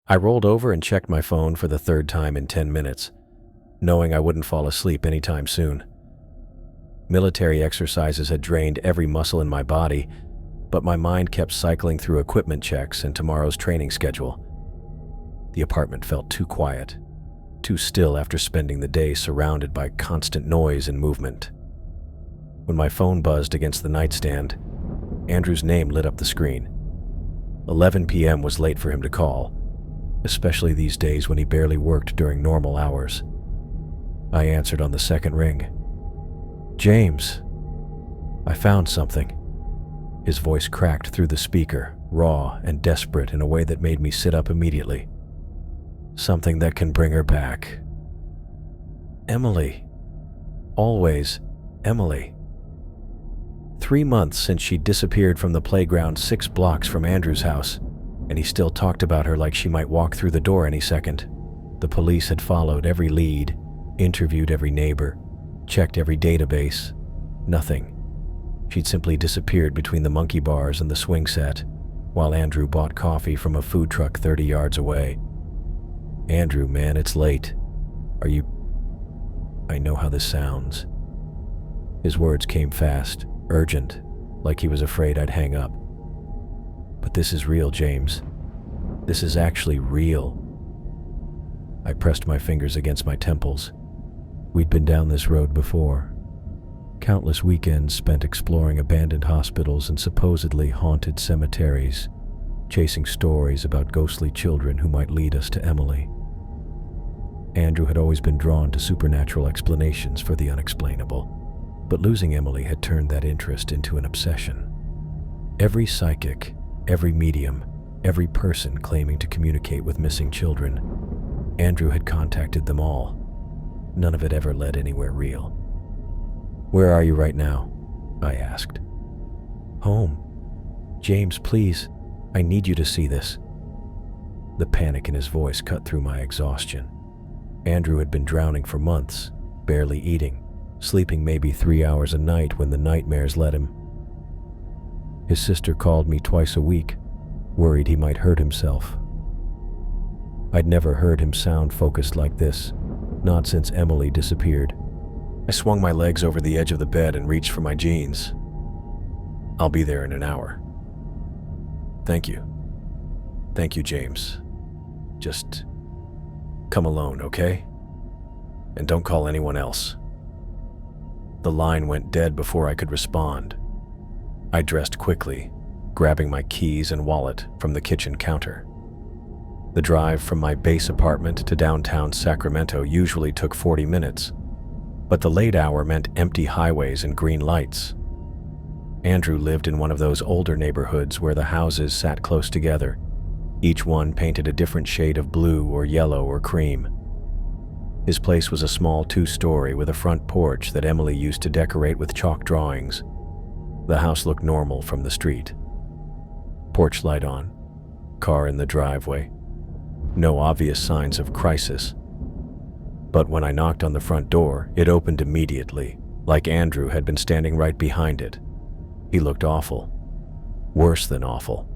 I rolled over and checked my phone for the third time in 10 minutes, knowing I wouldn't fall asleep anytime soon. Military exercises had drained every muscle in my body, but my mind kept cycling through equipment checks and tomorrow's training schedule. The apartment felt too quiet, too still after spending the day surrounded by constant noise and movement. When my phone buzzed against the nightstand, Andrew's name lit up the screen. 11 p.m. was late for him to call, especially these days when he barely worked during normal hours. I answered on the second ring. "James, I found something." His voice cracked through the speaker, raw and desperate in a way that made me sit up immediately. "Something that can bring her back." Emily. Always Emily. 3 months since she disappeared from the playground 6 blocks from Andrew's house, and he still talked about her like she might walk through the door any second. The police had followed every lead, interviewed every neighbor, checked every database. Nothing. She'd simply disappeared between the monkey bars and the swing set, while Andrew bought coffee from a food truck 30 yards away. "Andrew, man, it's late. Are you..." I know how this sounds. His words came fast, urgent, like he was afraid I'd hang up. "But this is real, James. This is actually real." I pressed my fingers against my temples. We'd been down this road before. Countless weekends spent exploring abandoned hospitals and supposedly haunted cemeteries, chasing stories about ghostly children who might lead us to Emily. Andrew had always been drawn to supernatural explanations for the unexplainable, but losing Emily had turned that interest into an obsession. Every psychic, every medium, every person claiming to communicate with missing children, Andrew had contacted them all. None of it ever led anywhere real. "Where are you right now?" I asked. "Home. James, please, I need you to see this." The panic in his voice cut through my exhaustion. Andrew had been drowning for months, barely eating, sleeping maybe 3 hours a night when the nightmares led him. His sister called me twice a week, worried he might hurt himself. I'd never heard him sound focused like this, not since Emily disappeared. I swung my legs over the edge of the bed and reached for my jeans. "I'll be there in an hour." "Thank you. Thank you, James. Just come alone, okay? And don't call anyone else." The line went dead before I could respond. I dressed quickly, grabbing my keys and wallet from the kitchen counter. The drive from my base apartment to downtown Sacramento usually took 40 minutes, but the late hour meant empty highways and green lights. Andrew lived in one of those older neighborhoods where the houses sat close together, each one painted a different shade of blue or yellow or cream. His place was a small 2-story with a front porch that Emily used to decorate with chalk drawings. The house looked normal from the street. Porch light on, car in the driveway. No obvious signs of crisis. But when I knocked on the front door, it opened immediately, like Andrew had been standing right behind it. He looked awful. Worse than awful.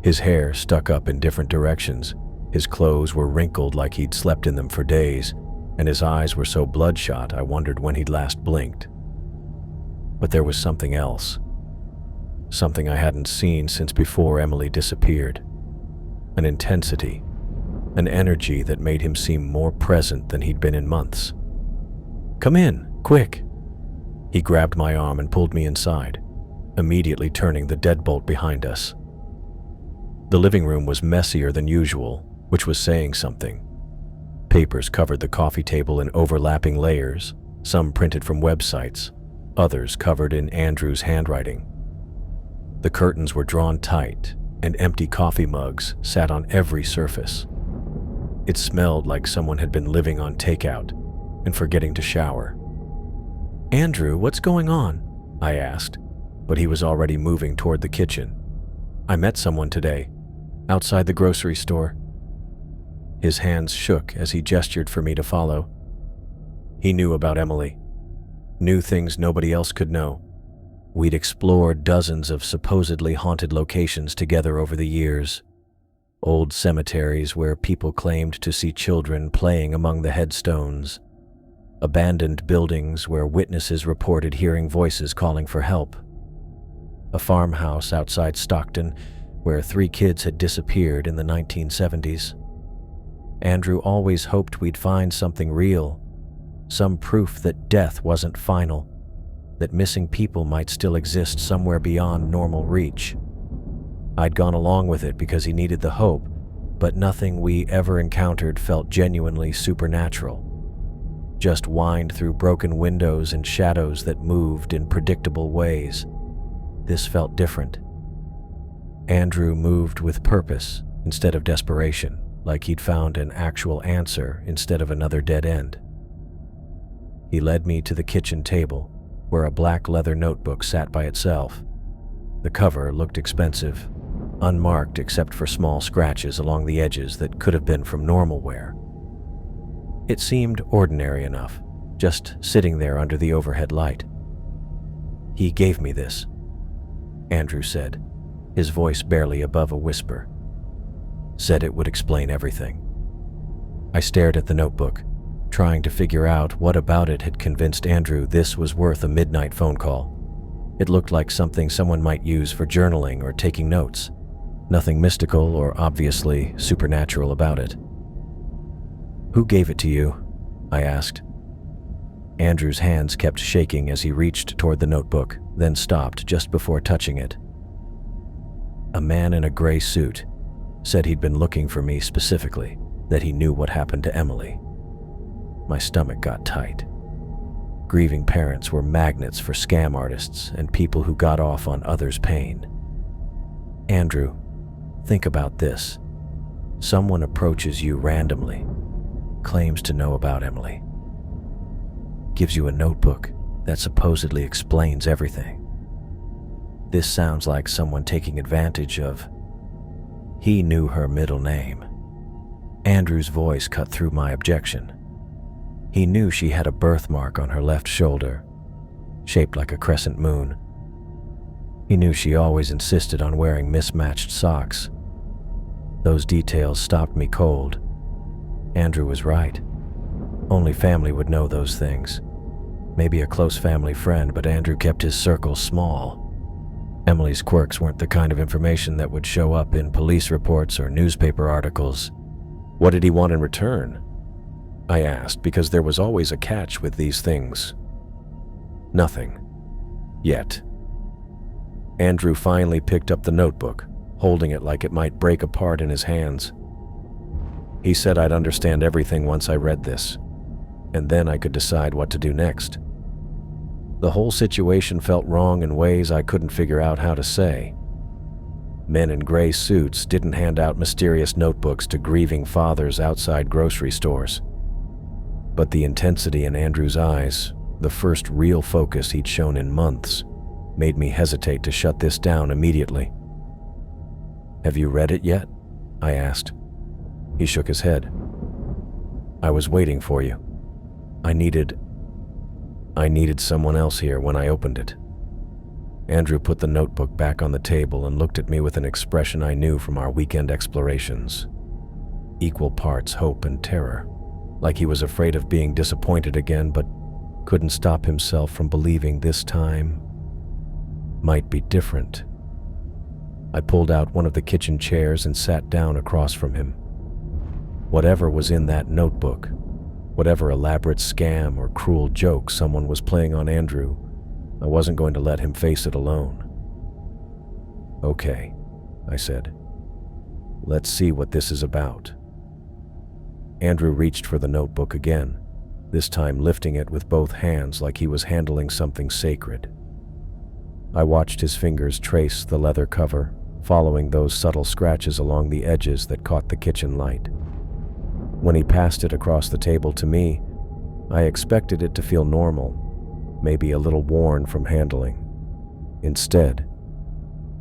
His hair stuck up in different directions, his clothes were wrinkled like he'd slept in them for days, and his eyes were so bloodshot I wondered when he'd last blinked. But there was something else. Something I hadn't seen since before Emily disappeared. An intensity, an energy that made him seem more present than he'd been in months. "Come in, quick!" He grabbed my arm and pulled me inside, immediately turning the deadbolt behind us. The living room was messier than usual, which was saying something. Papers covered the coffee table in overlapping layers, some printed from websites, others covered in Andrew's handwriting. The curtains were drawn tight, and empty coffee mugs sat on every surface. It smelled like someone had been living on takeout and forgetting to shower. "Andrew, what's going on?" I asked, but he was already moving toward the kitchen. "I met someone today, outside the grocery store." His hands shook as he gestured for me to follow. He knew about Emily, knew things nobody else could know. We'd explored dozens of supposedly haunted locations together over the years. Old cemeteries where people claimed to see children playing among the headstones. Abandoned buildings where witnesses reported hearing voices calling for help. A farmhouse outside Stockton where 3 kids had disappeared in the 1970s. Andrew always hoped we'd find something real, some proof that death wasn't final, that missing people might still exist somewhere beyond normal reach. I'd gone along with it because he needed the hope, but nothing we ever encountered felt genuinely supernatural. Just whined through broken windows and shadows that moved in predictable ways. This felt different. Andrew moved with purpose instead of desperation, like he'd found an actual answer instead of another dead end. He led me to the kitchen table, where a black leather notebook sat by itself. The cover looked expensive, unmarked except for small scratches along the edges that could have been from normal wear. It seemed ordinary enough, just sitting there under the overhead light. "He gave me this," Andrew said, his voice barely above a whisper. "Said it would explain everything." I stared at the notebook, trying to figure out what about it had convinced Andrew this was worth a midnight phone call. It looked like something someone might use for journaling or taking notes. Nothing mystical or obviously supernatural about it. "Who gave it to you?" I asked. Andrew's hands kept shaking as he reached toward the notebook, then stopped just before touching it. "A man in a gray suit. Said he'd been looking for me specifically, that he knew what happened to Emily." My stomach got tight. Grieving parents were magnets for scam artists and people who got off on others' pain. "Andrew, think about this. Someone approaches you randomly, claims to know about Emily, gives you a notebook that supposedly explains everything. This sounds like someone taking advantage of..." He knew her middle name. Andrew's voice cut through my objection. He knew she had a birthmark on her left shoulder, shaped like a crescent moon. He knew she always insisted on wearing mismatched socks. Those details stopped me cold. Andrew was right. Only family would know those things. Maybe a close family friend, but Andrew kept his circle small. Emily's quirks weren't the kind of information that would show up in police reports or newspaper articles. "What did he want in return?" I asked, because there was always a catch with these things. "Nothing. Yet." Andrew finally picked up the notebook, holding it like it might break apart in his hands. He said I'd understand everything once I read this, and then I could decide what to do next. The whole situation felt wrong in ways I couldn't figure out how to say. Men in gray suits didn't hand out mysterious notebooks to grieving fathers outside grocery stores. But the intensity in Andrew's eyes, the first real focus he'd shown in months, made me hesitate to shut this down immediately. "Have you read it yet?" I asked. He shook his head. "I was waiting for you. I needed someone else here when I opened it." Andrew put the notebook back on the table and looked at me with an expression I knew from our weekend explorations. Equal parts hope and terror, like he was afraid of being disappointed again, but couldn't stop himself from believing this time might be different. I pulled out one of the kitchen chairs and sat down across from him. Whatever was in that notebook, whatever elaborate scam or cruel joke someone was playing on Andrew, I wasn't going to let him face it alone. "Okay," I said. "Let's see what this is about." Andrew reached for the notebook again, this time lifting it with both hands like he was handling something sacred. I watched his fingers trace the leather cover, following those subtle scratches along the edges that caught the kitchen light. When he passed it across the table to me, I expected it to feel normal, maybe a little worn from handling. Instead,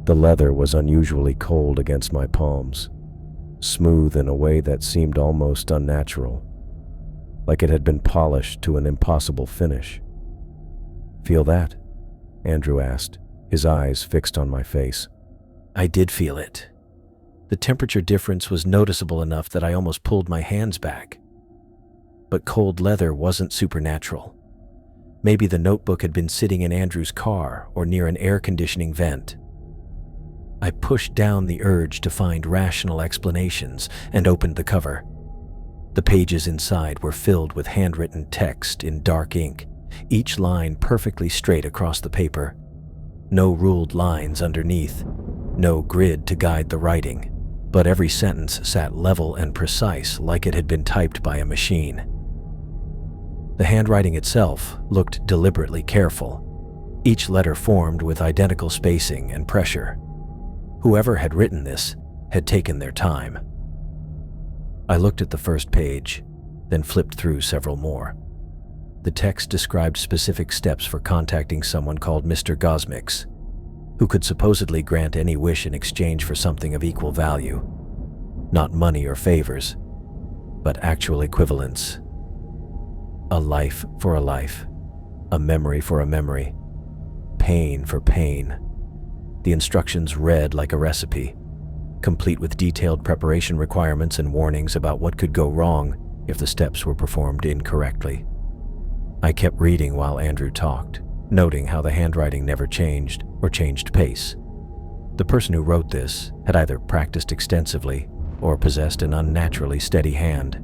the leather was unusually cold against my palms, smooth in a way that seemed almost unnatural, like it had been polished to an impossible finish. "Feel that?" Andrew asked, his eyes fixed on my face. I did feel it. The temperature difference was noticeable enough that I almost pulled my hands back. But cold leather wasn't supernatural. Maybe the notebook had been sitting in Andrew's car or near an air conditioning vent. I pushed down the urge to find rational explanations and opened the cover. The pages inside were filled with handwritten text in dark ink, each line perfectly straight across the paper. No ruled lines underneath, no grid to guide the writing, but every sentence sat level and precise like it had been typed by a machine. The handwriting itself looked deliberately careful, each letter formed with identical spacing and pressure. Whoever had written this had taken their time. I looked at the first page, then flipped through several more. The text described specific steps for contacting someone called Mr. Gosmix, who could supposedly grant any wish in exchange for something of equal value. Not money or favors, but actual equivalence. A life for a life, a memory for a memory, pain for pain. The instructions read like a recipe, complete with detailed preparation requirements and warnings about what could go wrong if the steps were performed incorrectly. I kept reading while Andrew talked, noting how the handwriting never changed or changed pace. The person who wrote this had either practiced extensively or possessed an unnaturally steady hand.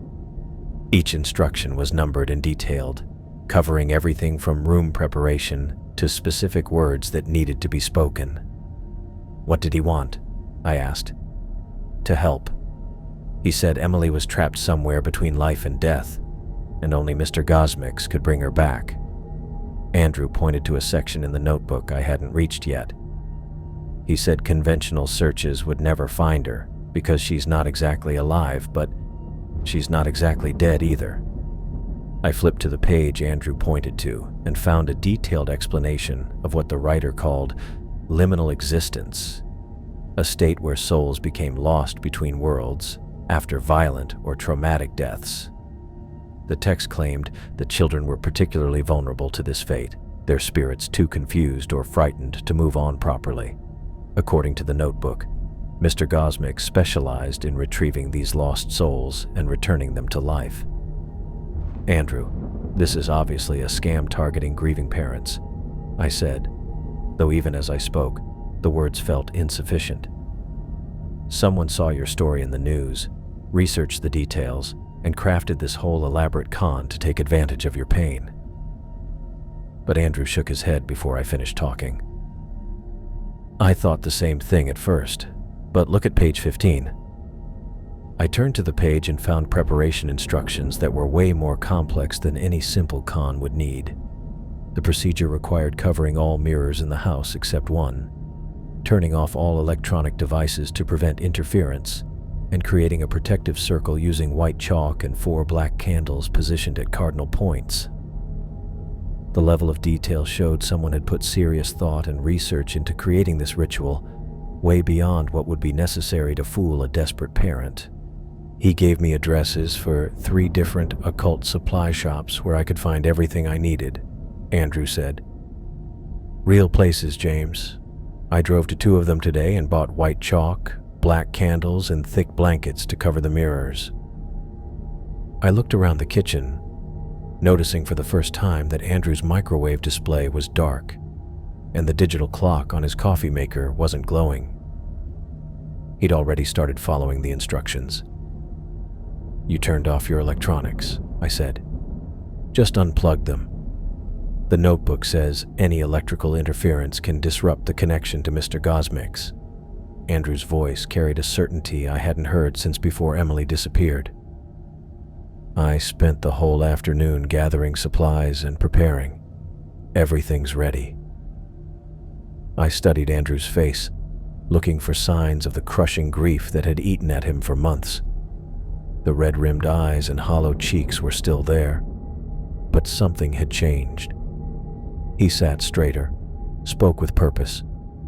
Each instruction was numbered and detailed, covering everything from room preparation to specific words that needed to be spoken. What did he want? I asked. To help. He said Emily was trapped somewhere between life and death, and only Mr. Gosmix could bring her back. Andrew pointed to a section in the notebook I hadn't reached yet. He said conventional searches would never find her because she's not exactly alive, but she's not exactly dead either. I flipped to the page Andrew pointed to and found a detailed explanation of what the writer called liminal existence, a state where souls became lost between worlds after violent or traumatic deaths. The text claimed that children were particularly vulnerable to this fate, their spirits too confused or frightened to move on properly. According to the notebook, Mr. Gosmix specialized in retrieving these lost souls and returning them to life. Andrew, this is obviously a scam targeting grieving parents, I said, though even as I spoke, the words felt insufficient. Someone saw your story in the news, researched the details, and crafted this whole elaborate con to take advantage of your pain. But Andrew shook his head before I finished talking. I thought the same thing at first, but look at page 15. I turned to the page and found preparation instructions that were way more complex than any simple con would need. The procedure required covering all mirrors in the house except one, turning off all electronic devices to prevent interference, and creating a protective circle using white chalk and 4 black candles positioned at cardinal points. The level of detail showed someone had put serious thought and research into creating this ritual, way beyond what would be necessary to fool a desperate parent. He gave me addresses for 3 different occult supply shops where I could find everything I needed, Andrew said. Real places, James. I drove to 2 of them today and bought white chalk, black candles, and thick blankets to cover the mirrors. I looked around the kitchen, noticing for the first time that Andrew's microwave display was dark, and the digital clock on his coffee maker wasn't glowing. He'd already started following the instructions. You turned off your electronics, I said. Just unplug them. The notebook says any electrical interference can disrupt the connection to Mr. Gosmix. Andrew's voice carried a certainty I hadn't heard since before Emily disappeared. I spent the whole afternoon gathering supplies and preparing. Everything's ready. I studied Andrew's face, looking for signs of the crushing grief that had eaten at him for months. The red-rimmed eyes and hollow cheeks were still there, but something had changed. He sat straighter, spoke with purpose,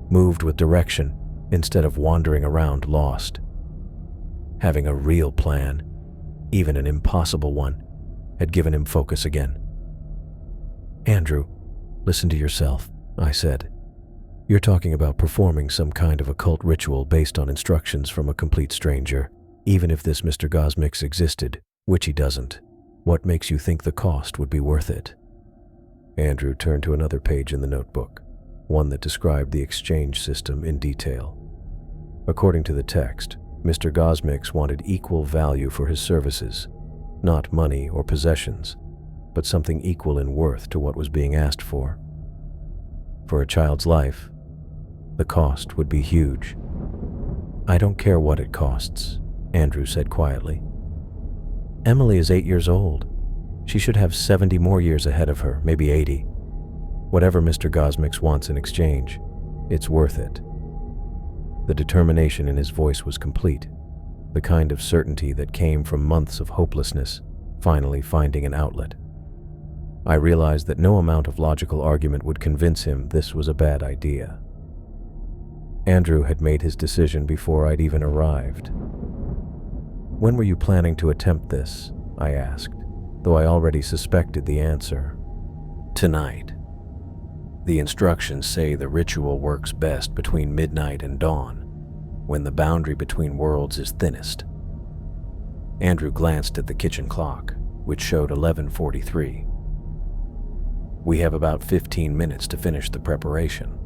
moved with direction instead of wandering around lost. Having a real plan, even an impossible one, had given him focus again. Andrew, listen to yourself, I said. You're talking about performing some kind of occult ritual based on instructions from a complete stranger, even if this Mr. Gosmix existed, which he doesn't. What makes you think the cost would be worth it? Andrew turned to another page in the notebook, one that described the exchange system in detail. According to the text, Mr. Gosmix wanted equal value for his services, not money or possessions, but something equal in worth to what was being asked for. For a child's life, the cost would be huge. I don't care what it costs, Andrew said quietly. Emily is 8 years old. She should have 70 more years ahead of her, maybe 80. Whatever Mr. Gosmix wants in exchange, it's worth it. The determination in his voice was complete, the kind of certainty that came from months of hopelessness, finally finding an outlet. I realized that no amount of logical argument would convince him this was a bad idea. Andrew had made his decision before I'd even arrived. When were you planning to attempt this? I asked, though I already suspected the answer. Tonight. The instructions say the ritual works best between midnight and dawn, when the boundary between worlds is thinnest. Andrew glanced at the kitchen clock, which showed 11:43. We have about 15 minutes to finish the preparation.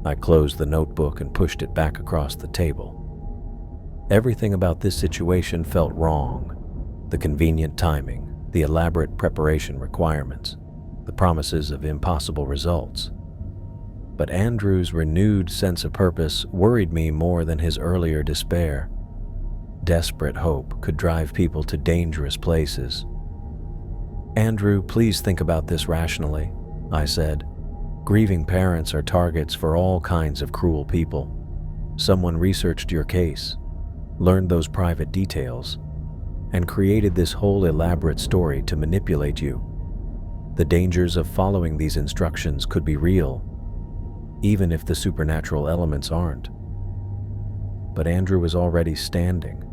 I closed the notebook and pushed it back across the table. Everything about this situation felt wrong. The convenient timing, the elaborate preparation requirements, the promises of impossible results. But Andrew's renewed sense of purpose worried me more than his earlier despair. Desperate hope could drive people to dangerous places. Andrew, please think about this rationally, I said. Grieving parents are targets for all kinds of cruel people. Someone researched your case, learned those private details, and created this whole elaborate story to manipulate you. The dangers of following these instructions could be real, even if the supernatural elements aren't. But Andrew was already standing,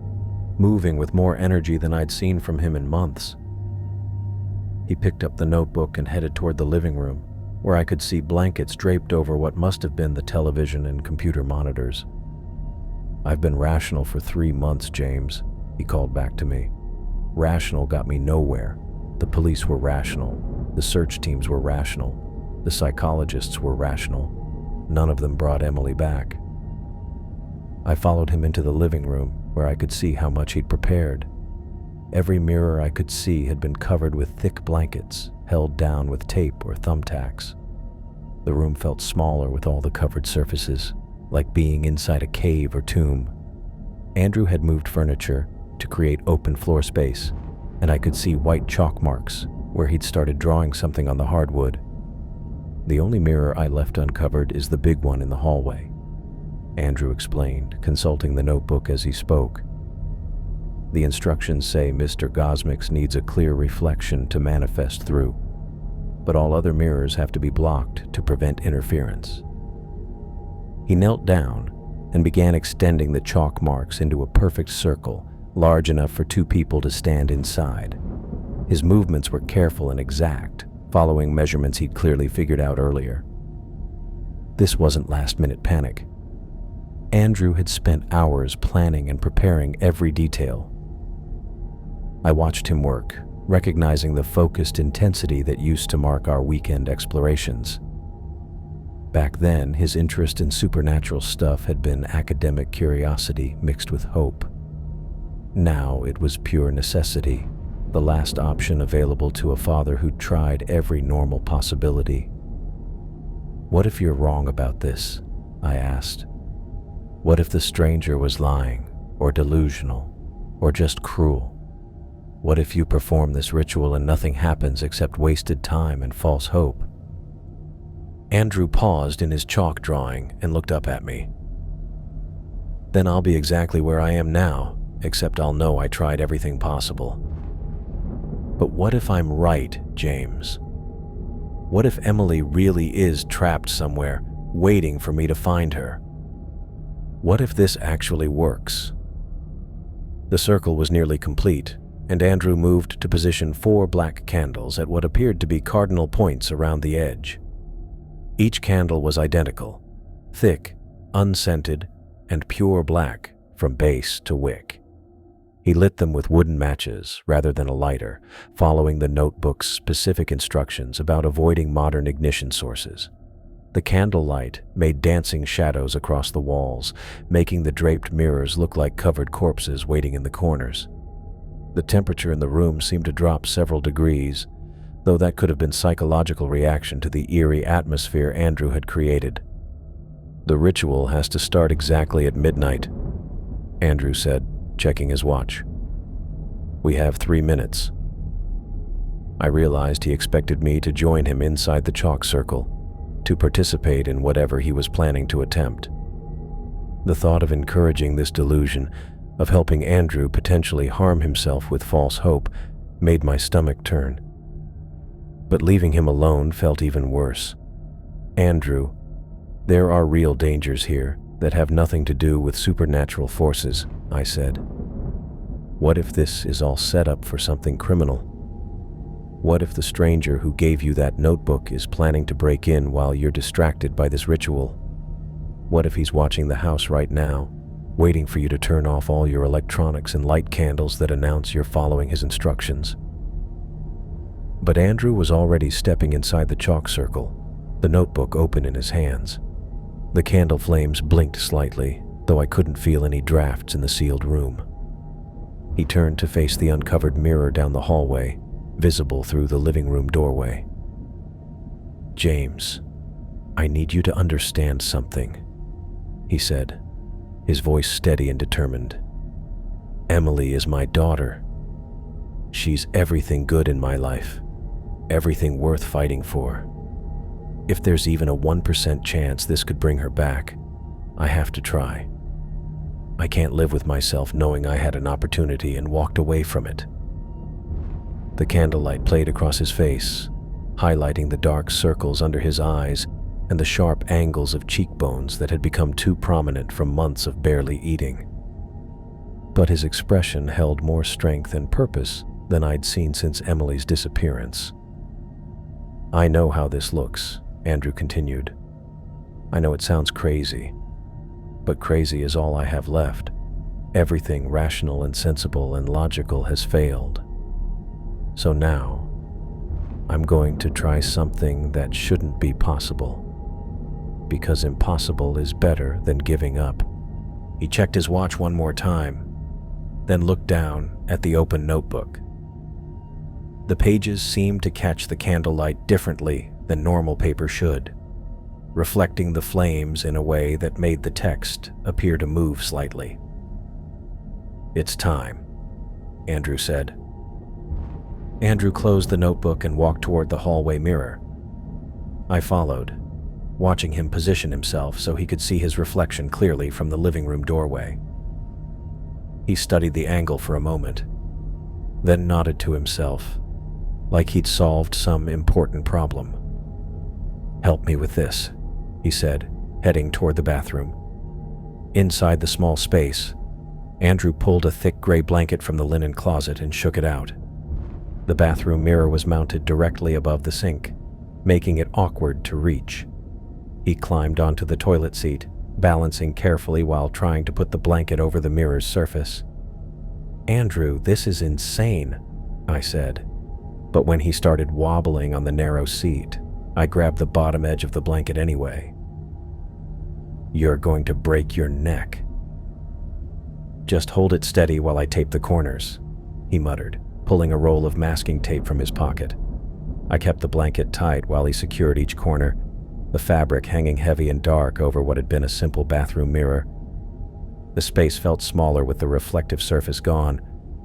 moving with more energy than I'd seen from him in months. He picked up the notebook and headed toward the living room, where I could see blankets draped over what must have been the television and computer monitors. I've been rational for 3 months, James, he called back to me. Rational got me nowhere. The police were rational. The search teams were rational. The psychologists were rational. None of them brought Emily back. I followed him into the living room, where I could see how much he'd prepared. Every mirror I could see had been covered with thick blankets, held down with tape or thumbtacks. The room felt smaller with all the covered surfaces, like being inside a cave or tomb. Andrew had moved furniture to create open floor space, and I could see white chalk marks where he'd started drawing something on the hardwood. The only mirror I left uncovered is the big one in the hallway, Andrew explained, consulting the notebook as he spoke. The instructions say Mr. Gosmix needs a clear reflection to manifest through, but all other mirrors have to be blocked to prevent interference. He knelt down and began extending the chalk marks into a perfect circle, large enough for 2 people to stand inside. His movements were careful and exact, following measurements he'd clearly figured out earlier. This wasn't last-minute panic. Andrew had spent hours planning and preparing every detail. I watched him work, recognizing the focused intensity that used to mark our weekend explorations. Back then, his interest in supernatural stuff had been academic curiosity mixed with hope. Now it was pure necessity, the last option available to a father who'd tried every normal possibility. What if you're wrong about this? I asked. What if the stranger was lying, or delusional, or just cruel? What if you perform this ritual and nothing happens except wasted time and false hope? Andrew paused in his chalk drawing and looked up at me. Then I'll be exactly where I am now, except I'll know I tried everything possible. But what if I'm right, James? What if Emily really is trapped somewhere, waiting for me to find her? What if this actually works? The circle was nearly complete, and Andrew moved to position 4 black candles at what appeared to be cardinal points around the edge. Each candle was identical, thick, unscented, and pure black from base to wick. He lit them with wooden matches rather than a lighter, following the notebook's specific instructions about avoiding modern ignition sources. The candlelight made dancing shadows across the walls, making the draped mirrors look like covered corpses waiting in the corners. The temperature in the room seemed to drop several degrees, though that could have been psychological reaction to the eerie atmosphere Andrew had created. "The ritual has to start exactly at midnight," Andrew said, checking his watch. "We have 3 minutes." I realized he expected me to join him inside the chalk circle, to participate in whatever he was planning to attempt. The thought of encouraging this delusion, of helping Andrew potentially harm himself with false hope, made my stomach turn. But leaving him alone felt even worse. "Andrew, there are real dangers here that have nothing to do with supernatural forces," I said. "What if this is all set up for something criminal? What if the stranger who gave you that notebook is planning to break in while you're distracted by this ritual? What if he's watching the house right now, waiting for you to turn off all your electronics and light candles that announce you're following his instructions?" But Andrew was already stepping inside the chalk circle, the notebook open in his hands. The candle flames blinked slightly, though I couldn't feel any drafts in the sealed room. He turned to face the uncovered mirror down the hallway, visible through the living room doorway. "James, I need you to understand something," he said, his voice steady and determined. "Emily is my daughter. She's everything good in my life, everything worth fighting for. If there's even a 1% chance this could bring her back, I have to try. I can't live with myself knowing I had an opportunity and walked away from it." The candlelight played across his face, highlighting the dark circles under his eyes and the sharp angles of cheekbones that had become too prominent from months of barely eating. But his expression held more strength and purpose than I'd seen since Emily's disappearance. "I know how this looks," Andrew continued. "I know it sounds crazy, but crazy is all I have left. Everything rational and sensible and logical has failed. So now, I'm going to try something that shouldn't be possible, because impossible is better than giving up." He checked his watch one more time, then looked down at the open notebook. The pages seemed to catch the candlelight differently than normal paper should, reflecting the flames in a way that made the text appear to move slightly. "It's time," Andrew said. Andrew closed the notebook and walked toward the hallway mirror. I followed, watching him position himself so he could see his reflection clearly from the living room doorway. He studied the angle for a moment, then nodded to himself, like he'd solved some important problem. "Help me with this," he said, heading toward the bathroom. Inside the small space, Andrew pulled a thick gray blanket from the linen closet and shook it out. The bathroom mirror was mounted directly above the sink, making it awkward to reach. He climbed onto the toilet seat, balancing carefully while trying to put the blanket over the mirror's surface. "Andrew, this is insane," I said. But when he started wobbling on the narrow seat, I grabbed the bottom edge of the blanket anyway. "You're going to break your neck." "Just hold it steady while I tape the corners," he muttered, pulling a roll of masking tape from his pocket. I kept the blanket tight while he secured each corner, the fabric hanging heavy and dark over what had been a simple bathroom mirror. The space felt smaller with the reflective surface gone,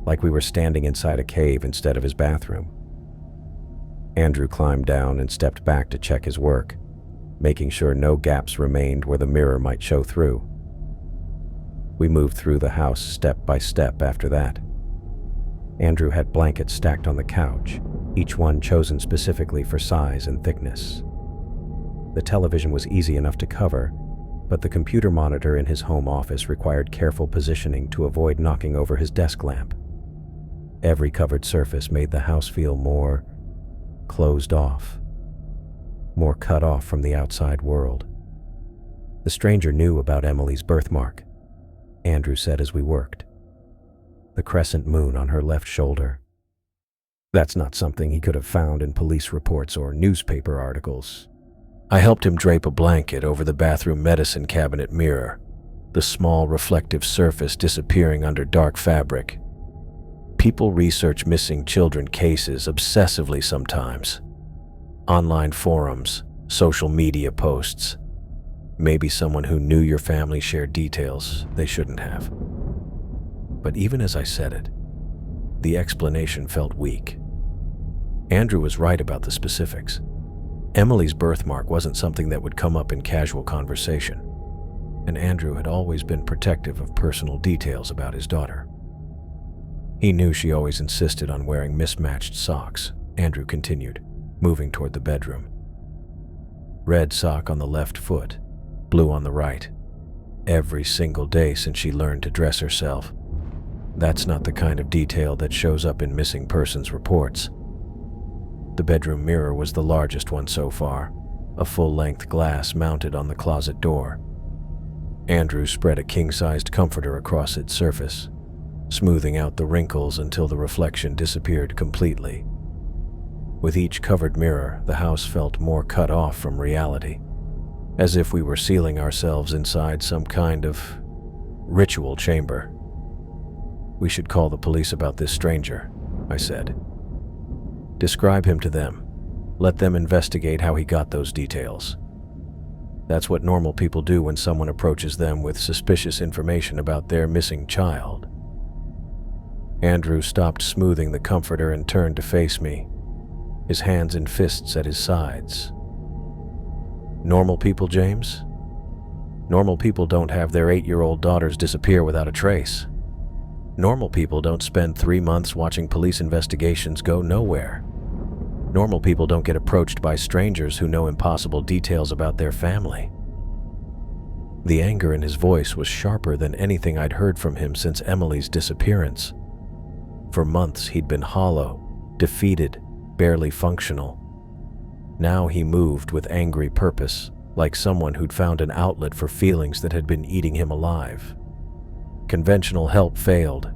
like we were standing inside a cave instead of his bathroom. Andrew climbed down and stepped back to check his work, making sure no gaps remained where the mirror might show through. We moved through the house step by step after that. Andrew had blankets stacked on the couch, each one chosen specifically for size and thickness. The television was easy enough to cover, but the computer monitor in his home office required careful positioning to avoid knocking over his desk lamp. Every covered surface made the house feel more closed off. more cut off from the outside world. The stranger knew about Emily's birthmark, Andrew said as we worked. The crescent moon on her left shoulder. That's not something he could have found in police reports or newspaper articles. I helped him drape a blanket over the bathroom medicine cabinet mirror, the small reflective surface disappearing under dark fabric. People research missing children cases obsessively sometimes. Online forums, social media posts. Maybe someone who knew your family shared details they shouldn't have. But even as I said it, the explanation felt weak. Andrew was right about the specifics. Emily's birthmark wasn't something that would come up in casual conversation, and Andrew had always been protective of personal details about his daughter. He knew she always insisted on wearing mismatched socks, Andrew continued, moving toward the bedroom. Red sock on the left foot, blue on the right. Every single day since she learned to dress herself. That's not the kind of detail that shows up in missing persons reports. The bedroom mirror was the largest one so far, a full-length glass mounted on the closet door. Andrew spread a king-sized comforter across its surface, smoothing out the wrinkles until the reflection disappeared completely. With each covered mirror, the house felt more cut off from reality, as if we were sealing ourselves inside some kind of ritual chamber. We should call the police about this stranger, I said. Describe him to them. Let them investigate how he got those details. That's what normal people do when someone approaches them with suspicious information about their missing child. Andrew stopped smoothing the comforter and turned to face me, his hands in fists at his sides. Normal people, James? Normal people don't have their 8-year-old daughters disappear without a trace. Normal people don't spend 3 months watching police investigations go nowhere. Normal people don't get approached by strangers who know impossible details about their family. The anger in his voice was sharper than anything I'd heard from him since Emily's disappearance. For months he'd been hollow, defeated, barely functional. Now he moved with angry purpose, like someone who'd found an outlet for feelings that had been eating him alive. Conventional help failed,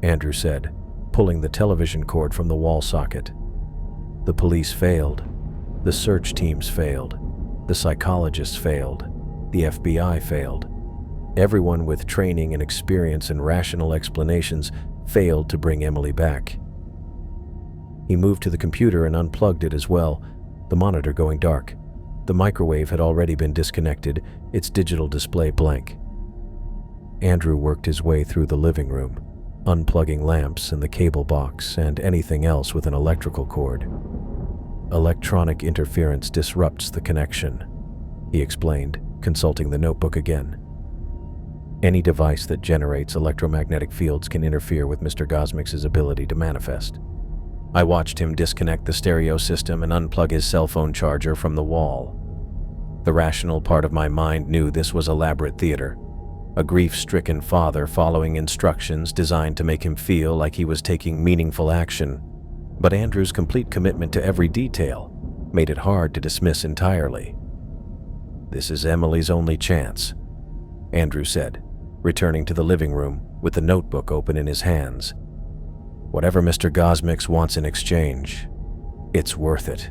Andrew said, pulling the television cord from the wall socket. The police failed. The search teams failed. The psychologists failed. The FBI failed. Everyone with training and experience and rational explanations failed to bring Emily back. He moved to the computer and unplugged it as well, the monitor going dark. The microwave had already been disconnected, its digital display blank. Andrew worked his way through the living room, unplugging lamps and the cable box and anything else with an electrical cord. Electronic interference disrupts the connection, he explained, consulting the notebook again. Any device that generates electromagnetic fields can interfere with Mr. Gosmix's ability to manifest. I watched him disconnect the stereo system and unplug his cell phone charger from the wall. The rational part of my mind knew this was elaborate theater, a grief-stricken father following instructions designed to make him feel like he was taking meaningful action. But Andrew's complete commitment to every detail made it hard to dismiss entirely. This is Emily's only chance, Andrew said, returning to the living room with the notebook open in his hands. Whatever Mr. Gosmix wants in exchange, it's worth it.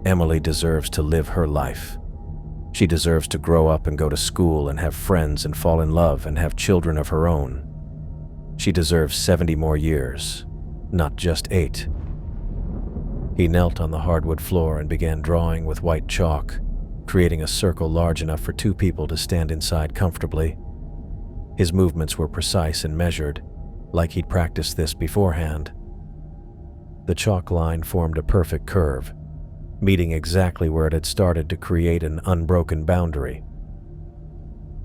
Emily deserves to live her life. She deserves to grow up and go to school and have friends and fall in love and have children of her own. She deserves 70 more years, not just 8. He knelt on the hardwood floor and began drawing with white chalk, creating a circle large enough for 2 people to stand inside comfortably. His movements were precise and measured, like he'd practiced this beforehand. The chalk line formed a perfect curve, meeting exactly where it had started to create an unbroken boundary.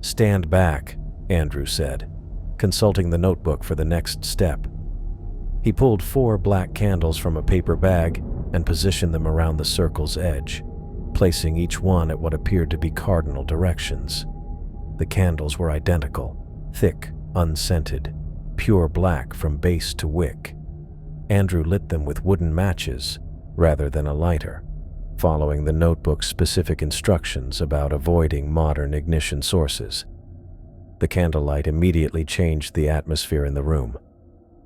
"Stand back," Andrew said, consulting the notebook for the next step. He pulled 4 black candles from a paper bag and positioned them around the circle's edge, placing each one at what appeared to be cardinal directions. The candles were identical, thick, unscented, pure black from base to wick. Andrew lit them with wooden matches rather than a lighter. following the notebook's specific instructions about avoiding modern ignition sources. The candlelight immediately changed the atmosphere in the room.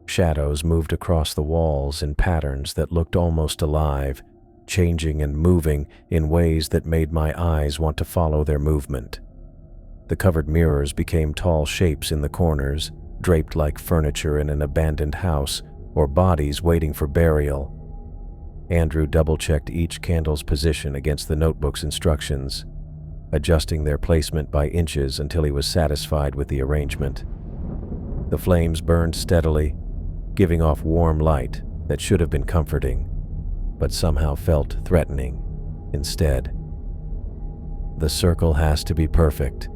Shadows moved across the walls in patterns that looked almost alive, changing and moving in ways that made my eyes want to follow their movement. The covered mirrors became tall shapes in the corners, draped like furniture in an abandoned house or bodies waiting for burial. Andrew double-checked each candle's position against the notebook's instructions, adjusting their placement by inches until he was satisfied with the arrangement. The flames burned steadily, giving off warm light that should have been comforting, but somehow felt threatening instead. "The circle has to be perfect,"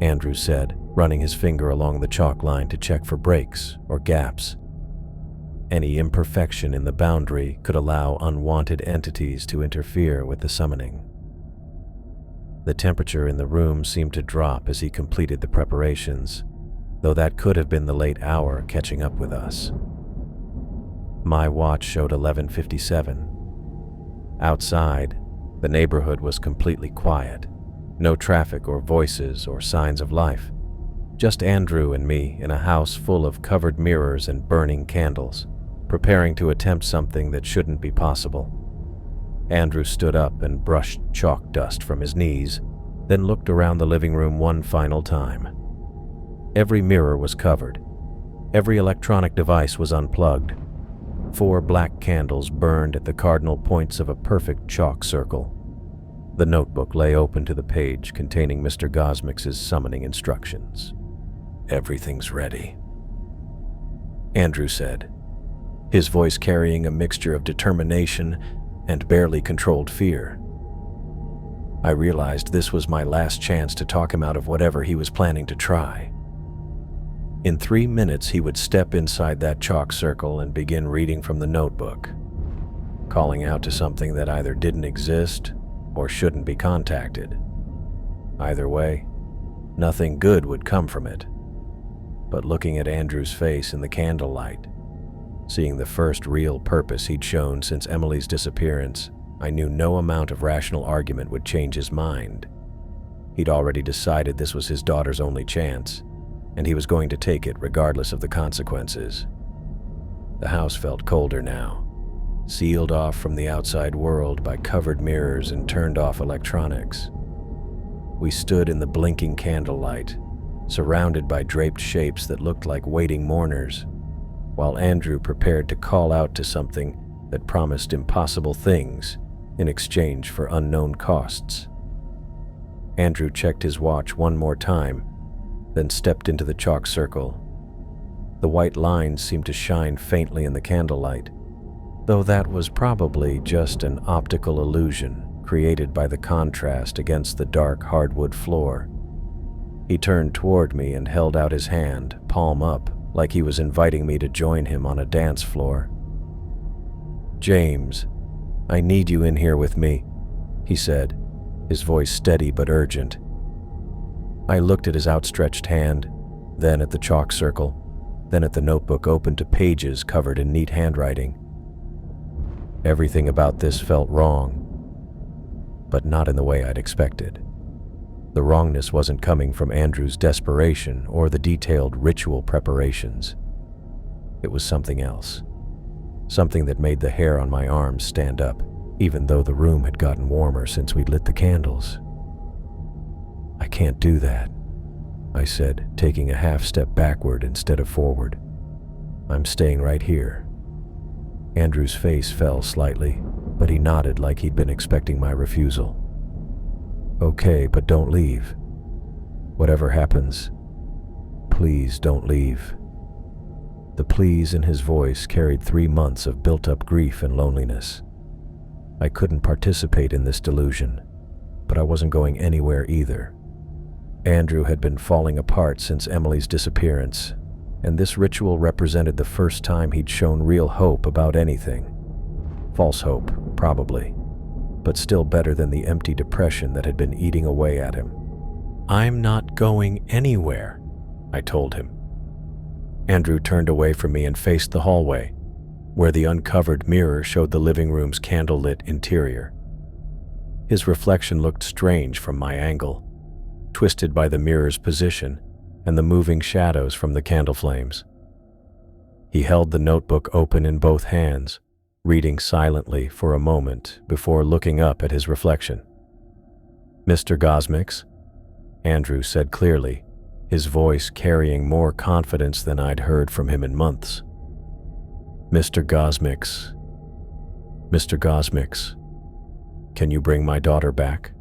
Andrew said, running his finger along the chalk line to check for breaks or gaps. Any imperfection in the boundary could allow unwanted entities to interfere with the summoning. The temperature in the room seemed to drop as he completed the preparations, though that could have been the late hour catching up with us. My watch showed 11:57. Outside, the neighborhood was completely quiet. No traffic or voices or signs of life. Just Andrew and me in a house full of covered mirrors and burning candles, preparing to attempt something that shouldn't be possible. Andrew stood up and brushed chalk dust from his knees, then looked around the living room one final time. Every mirror was covered. Every electronic device was unplugged. 4 black candles burned at the cardinal points of a perfect chalk circle. The notebook lay open to the page containing Mr. Gosmix's summoning instructions. "Everything's ready," Andrew said, his voice carrying a mixture of determination and barely controlled fear. I realized this was my last chance to talk him out of whatever he was planning to try. In 3 minutes, he would step inside that chalk circle and begin reading from the notebook, calling out to something that either didn't exist or shouldn't be contacted. Either way, nothing good would come from it. But looking at Andrew's face in the candlelight, seeing the first real purpose he'd shown since Emily's disappearance, I knew no amount of rational argument would change his mind. He'd already decided this was his daughter's only chance, and he was going to take it regardless of the consequences. The house felt colder now, sealed off from the outside world by covered mirrors and turned off electronics. We stood in the blinking candlelight, surrounded by draped shapes that looked like waiting mourners, while Andrew prepared to call out to something that promised impossible things in exchange for unknown costs. Andrew checked his watch one more time, then stepped into the chalk circle. The white lines seemed to shine faintly in the candlelight, though that was probably just an optical illusion created by the contrast against the dark hardwood floor. He turned toward me and held out his hand, palm up, like he was inviting me to join him on a dance floor. "James, I need you in here with me," he said, his voice steady but urgent. I looked at his outstretched hand, then at the chalk circle, then at the notebook open to pages covered in neat handwriting. Everything about this felt wrong, but not in the way I'd expected. The wrongness wasn't coming from Andrew's desperation or the detailed ritual preparations. It was something else. Something that made the hair on my arms stand up, even though the room had gotten warmer since we'd lit the candles. "I can't do that," I said, taking a half step backward instead of forward. "I'm staying right here." Andrew's face fell slightly, but he nodded like he'd been expecting my refusal. "Okay, but don't leave. Whatever happens, please don't leave." The please in his voice carried 3 months of built-up grief and loneliness. I couldn't participate in this delusion, but I wasn't going anywhere either. Andrew had been falling apart since Emily's disappearance, and this ritual represented the first time he'd shown real hope about anything. False hope, probably, but still better than the empty depression that had been eating away at him. "I'm not going anywhere," I told him. Andrew turned away from me and faced the hallway, where the uncovered mirror showed the living room's candlelit interior. His reflection looked strange from my angle, twisted by the mirror's position and the moving shadows from the candle flames. He held the notebook open in both hands, reading silently for a moment before looking up at his reflection. "Mr. Gosmix," Andrew said clearly, his voice carrying more confidence than I'd heard from him in months. "Mr. Gosmix, Mr. Gosmix, can you bring my daughter back?"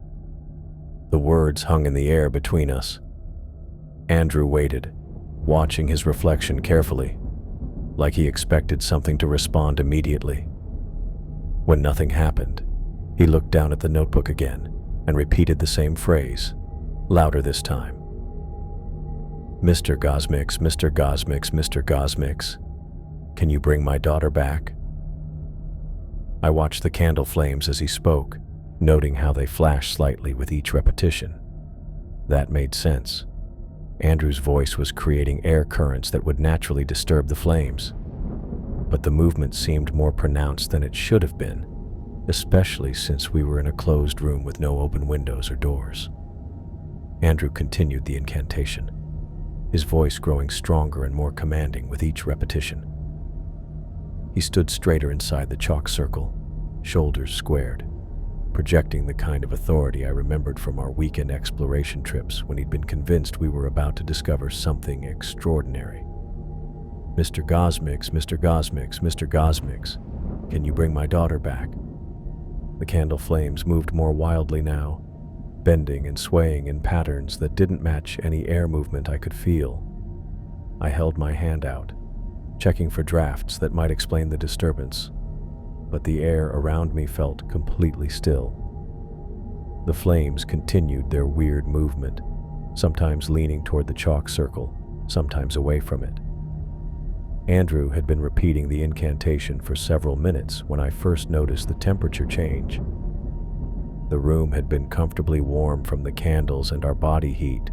The words hung in the air between us. Andrew waited, watching his reflection carefully, like he expected something to respond immediately. When nothing happened, he looked down at the notebook again and repeated the same phrase, louder this time. "Mr. Gosmix, Mr. Gosmix, Mr. Gosmix, can you bring my daughter back?" I watched the candle flames as he spoke, noting how they flashed slightly with each repetition. That made sense. Andrew's voice was creating air currents that would naturally disturb the flames. But the movement seemed more pronounced than it should have been, especially since we were in a closed room with no open windows or doors. Andrew continued the incantation, his voice growing stronger and more commanding with each repetition. He stood straighter inside the chalk circle, shoulders squared, projecting the kind of authority I remembered from our weekend exploration trips when he'd been convinced we were about to discover something extraordinary. "Mr. Gosmix, Mr. Gosmix, Mr. Gosmix, can you bring my daughter back?" The candle flames moved more wildly now, bending and swaying in patterns that didn't match any air movement I could feel. I held my hand out, checking for drafts that might explain the disturbance, but the air around me felt completely still. The flames continued their weird movement, sometimes leaning toward the chalk circle, sometimes away from it. Andrew had been repeating the incantation for several minutes when I first noticed the temperature change. The room had been comfortably warm from the candles and our body heat,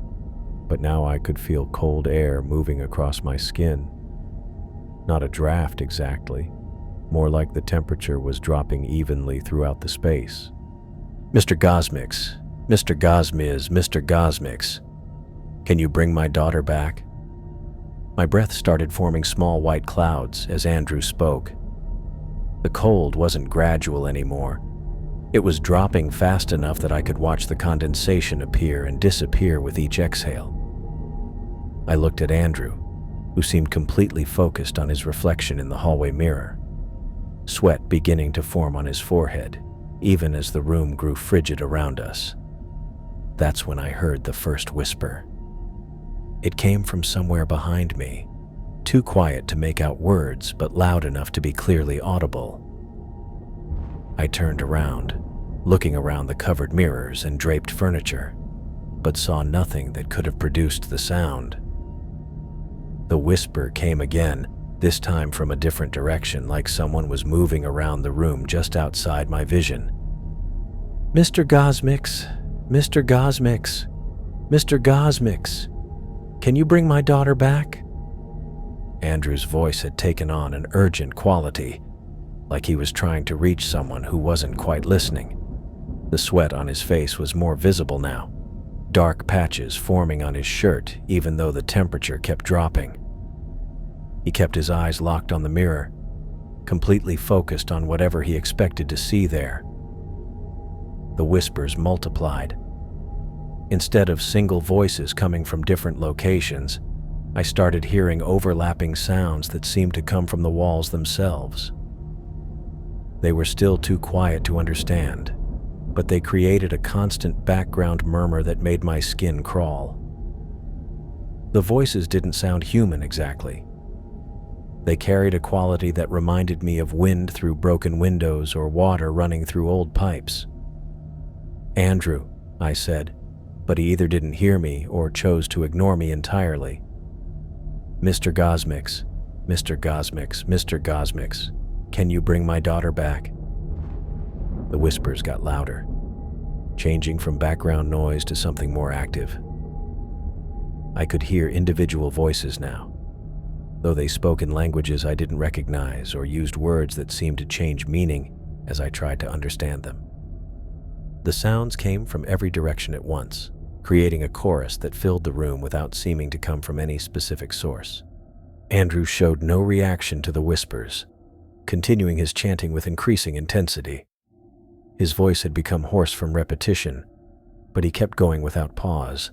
but now I could feel cold air moving across my skin. Not a draft exactly, more like the temperature was dropping evenly throughout the space. "Mr. Gosmix, Mr. Gosmiz, Mr. Gosmix, can you bring my daughter back?" My breath started forming small white clouds as Andrew spoke. The cold wasn't gradual anymore. It was dropping fast enough that I could watch the condensation appear and disappear with each exhale. I looked at Andrew, who seemed completely focused on his reflection in the hallway mirror, sweat beginning to form on his forehead, even as the room grew frigid around us. That's when I heard the first whisper. It came from somewhere behind me, too quiet to make out words, but loud enough to be clearly audible. I turned around, looking around the covered mirrors and draped furniture, but saw nothing that could have produced the sound. The whisper came again, this time from a different direction, like someone was moving around the room just outside my vision. "Mr. Gosmix, Mr. Gosmix, Mr. Gosmix, can you bring my daughter back?" Andrew's voice had taken on an urgent quality, like he was trying to reach someone who wasn't quite listening. The sweat on his face was more visible now, dark patches forming on his shirt even though the temperature kept dropping. He kept his eyes locked on the mirror, completely focused on whatever he expected to see there. The whispers multiplied. Instead of single voices coming from different locations, I started hearing overlapping sounds that seemed to come from the walls themselves. They were still too quiet to understand, but they created a constant background murmur that made my skin crawl. The voices didn't sound human exactly. They carried a quality that reminded me of wind through broken windows or water running through old pipes. "Andrew," I said, but he either didn't hear me or chose to ignore me entirely. "Mr. Gosmix, Mr. Gosmix, Mr. Gosmix, can you bring my daughter back?" The whispers got louder, changing from background noise to something more active. I could hear individual voices now, though they spoke in languages I didn't recognize or used words that seemed to change meaning as I tried to understand them. The sounds came from every direction at once, creating a chorus that filled the room without seeming to come from any specific source. Andrew showed no reaction to the whispers, continuing his chanting with increasing intensity. His voice had become hoarse from repetition, but he kept going without pause,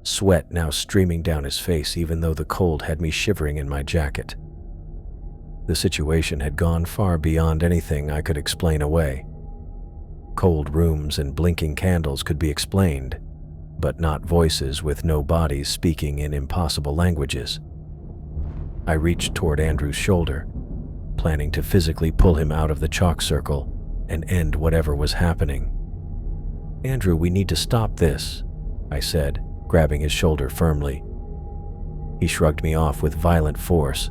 sweat now streaming down his face even though the cold had me shivering in my jacket. The situation had gone far beyond anything I could explain away. Cold rooms and blinking candles could be explained, but not voices with no bodies speaking in impossible languages. I reached toward Andrew's shoulder, planning to physically pull him out of the chalk circle and end whatever was happening. "Andrew, we need to stop this," I said, grabbing his shoulder firmly. He shrugged me off with violent force,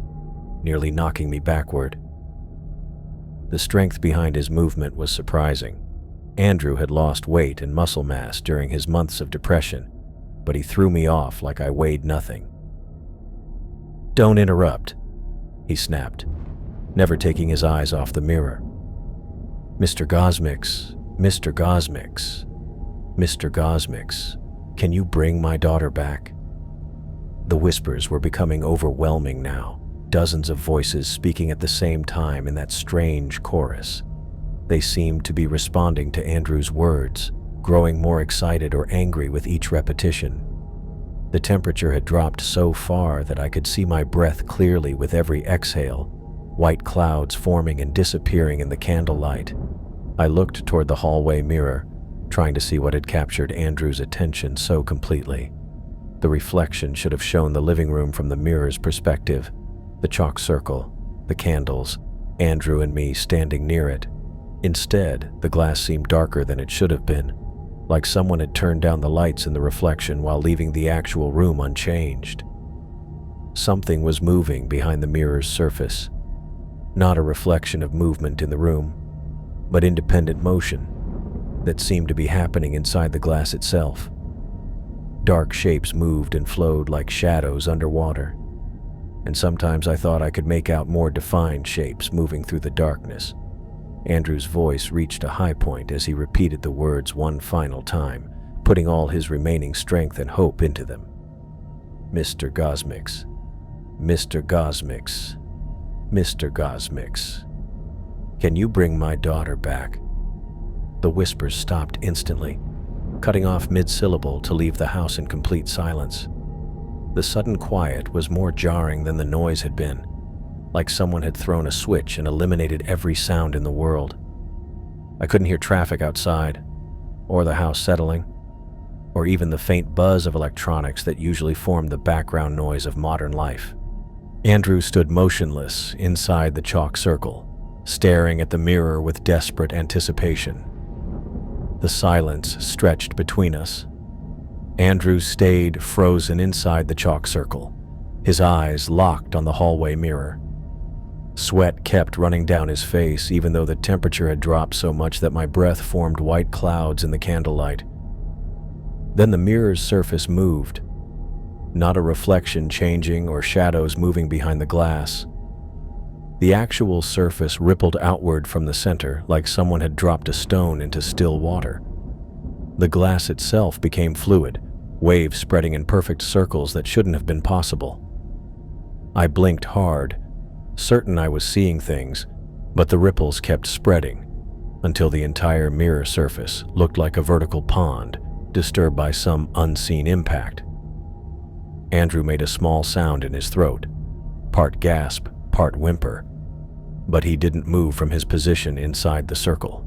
nearly knocking me backward. The strength behind his movement was surprising. Andrew had lost weight and muscle mass during his months of depression, but he threw me off like I weighed nothing. "Don't interrupt," he snapped, never taking his eyes off the mirror. "Mr. Gosmix, Mr. Gosmix, Mr. Gosmix, can you bring my daughter back?" The whispers were becoming overwhelming now, dozens of voices speaking at the same time in that strange chorus. They seemed to be responding to Andrew's words, growing more excited or angry with each repetition. The temperature had dropped so far that I could see my breath clearly with every exhale, white clouds forming and disappearing in the candlelight. I looked toward the hallway mirror, trying to see what had captured Andrew's attention so completely. The reflection should have shown the living room from the mirror's perspective, the chalk circle, the candles, Andrew and me standing near it. Instead, the glass seemed darker than it should have been, like someone had turned down the lights in the reflection while leaving the actual room unchanged. Something was moving behind the mirror's surface, not a reflection of movement in the room, but independent motion that seemed to be happening inside the glass itself. Dark shapes moved and flowed like shadows underwater, and sometimes I thought I could make out more defined shapes moving through the darkness. Andrew's voice reached a high point as he repeated the words one final time, putting all his remaining strength and hope into them. "Mr. Gosmix, Mr. Gosmix, Mr. Gosmix, can you bring my daughter back?" The whispers stopped instantly, cutting off mid-syllable to leave the house in complete silence. The sudden quiet was more jarring than the noise had been, like someone had thrown a switch and eliminated every sound in the world. I couldn't hear traffic outside, or the house settling, or even the faint buzz of electronics that usually formed the background noise of modern life. Andrew stood motionless inside the chalk circle, staring at the mirror with desperate anticipation. The silence stretched between us. Andrew stayed frozen inside the chalk circle, his eyes locked on the hallway mirror. Sweat kept running down his face even though the temperature had dropped so much that my breath formed white clouds in the candlelight. Then the mirror's surface moved, not a reflection changing or shadows moving behind the glass. The actual surface rippled outward from the center like someone had dropped a stone into still water. The glass itself became fluid, waves spreading in perfect circles that shouldn't have been possible. I blinked hard, certain I was seeing things, but the ripples kept spreading until the entire mirror surface looked like a vertical pond disturbed by some unseen impact. Andrew made a small sound in his throat, part gasp, part whimper, but he didn't move from his position inside the circle.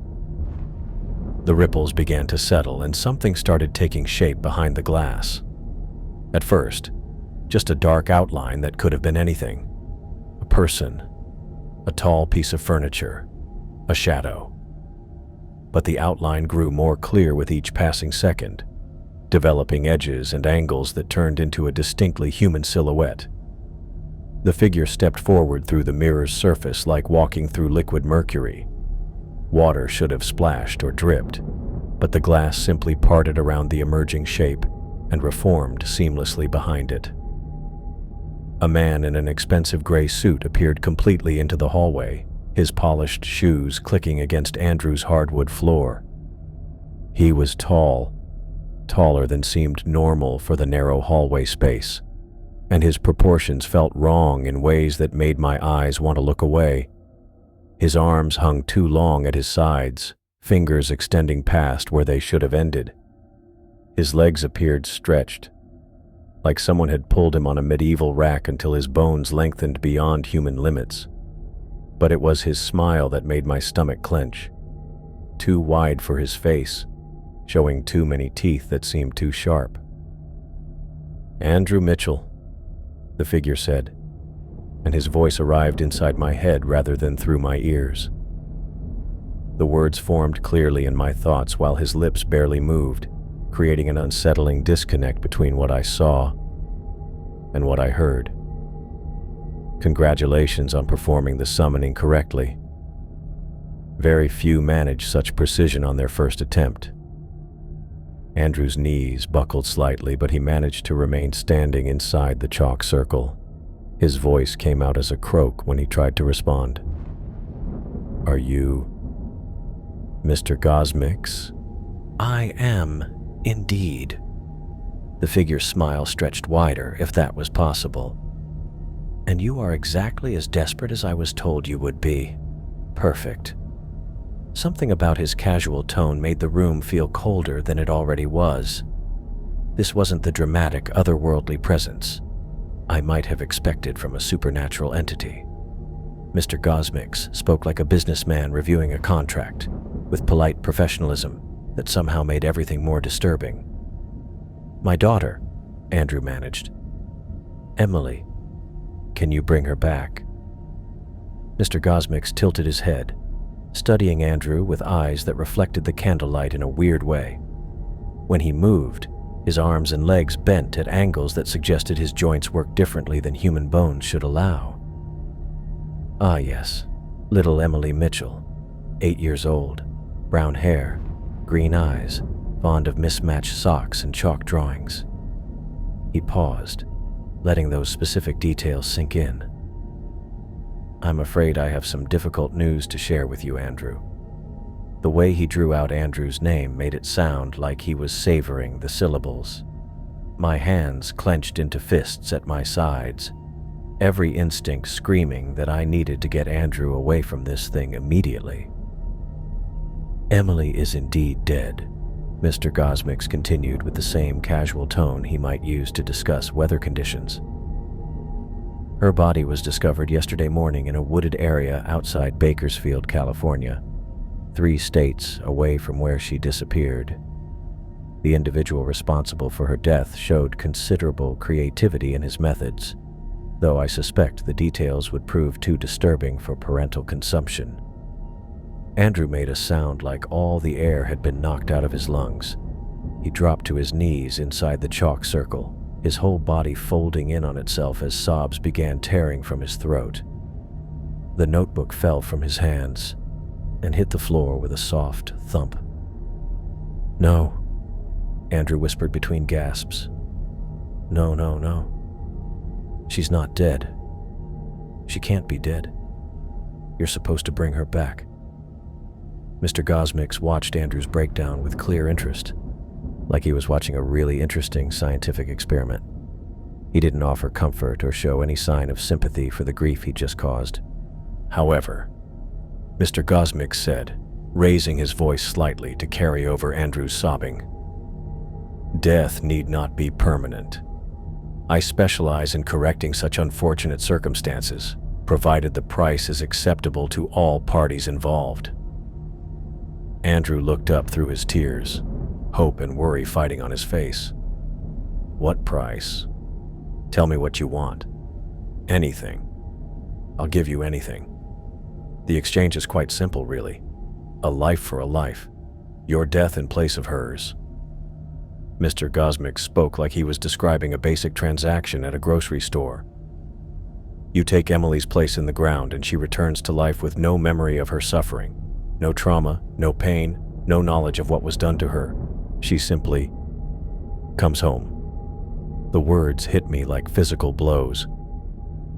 The ripples began to settle and something started taking shape behind the glass. At first, just a dark outline that could have been anything. A person, a tall piece of furniture, a shadow. But the outline grew more clear with each passing second, developing edges and angles that turned into a distinctly human silhouette. The figure stepped forward through the mirror's surface like walking through liquid mercury. Water should have splashed or dripped, but the glass simply parted around the emerging shape and reformed seamlessly behind it. A man in an expensive gray suit appeared completely into the hallway, his polished shoes clicking against Andrew's hardwood floor. He was tall, taller than seemed normal for the narrow hallway space, and his proportions felt wrong in ways that made my eyes want to look away. His arms hung too long at his sides, fingers extending past where they should have ended. His legs appeared stretched, like someone had pulled him on a medieval rack until his bones lengthened beyond human limits. But it was his smile that made my stomach clench. Too wide for his face, showing too many teeth that seemed too sharp. "Andrew Mitchell," the figure said, and his voice arrived inside my head rather than through my ears. The words formed clearly in my thoughts while his lips barely moved, creating an unsettling disconnect between what I saw and what I heard. "Congratulations on performing the summoning correctly. Very few manage such precision on their first attempt." Andrew's knees buckled slightly, but he managed to remain standing inside the chalk circle. His voice came out as a croak when he tried to respond. "Are you Mr. Gosmix?" "I am, indeed." The figure's smile stretched wider, if that was possible. "And you are exactly as desperate as I was told you would be. Perfect." Something about his casual tone made the room feel colder than it already was. This wasn't the dramatic, otherworldly presence I might have expected from a supernatural entity. Mr. Gosmix spoke like a businessman reviewing a contract, with polite professionalism that somehow made everything more disturbing. "My daughter," Andrew managed. "Emily. Can you bring her back?" Mr. Gosmix tilted his head, studying Andrew with eyes that reflected the candlelight in a weird way. When he moved, his arms and legs bent at angles that suggested his joints worked differently than human bones should allow. "Ah yes, little Emily Mitchell, 8 years old, brown hair, green eyes, fond of mismatched socks and chalk drawings." He paused, letting those specific details sink in. "I'm afraid I have some difficult news to share with you, Andrew." The way he drew out Andrew's name made it sound like he was savoring the syllables. My hands clenched into fists at my sides, every instinct screaming that I needed to get Andrew away from this thing immediately. "Emily is indeed dead," Mr. Gosmix continued with the same casual tone he might use to discuss weather conditions. "Her body was discovered yesterday morning in a wooded area outside Bakersfield, California, 3 states away from where she disappeared. The individual responsible for her death showed considerable creativity in his methods, though I suspect the details would prove too disturbing for parental consumption." Andrew made a sound like all the air had been knocked out of his lungs. He dropped to his knees inside the chalk circle, his whole body folding in on itself as sobs began tearing from his throat. The notebook fell from his hands and hit the floor with a soft thump. "No," Andrew whispered between gasps. "No, no, no. She's not dead. She can't be dead. You're supposed to bring her back." Mr. Gosmix watched Andrew's breakdown with clear interest, like he was watching a really interesting scientific experiment. He didn't offer comfort or show any sign of sympathy for the grief he'd just caused. "However," Mr. Gosmix said, raising his voice slightly to carry over Andrew's sobbing, "death need not be permanent. I specialize in correcting such unfortunate circumstances, provided the price is acceptable to all parties involved." Andrew looked up through his tears, hope and worry fighting on his face. "What price? Tell me what you want. Anything. I'll give you anything. The exchange is quite simple, really. A life for a life. Your death in place of hers." Mr. Gosmix spoke like he was describing a basic transaction at a grocery store. "You take Emily's place in the ground and she returns to life with no memory of her suffering, no trauma, no pain, no knowledge of what was done to her. She simply comes home." The words hit me like physical blows.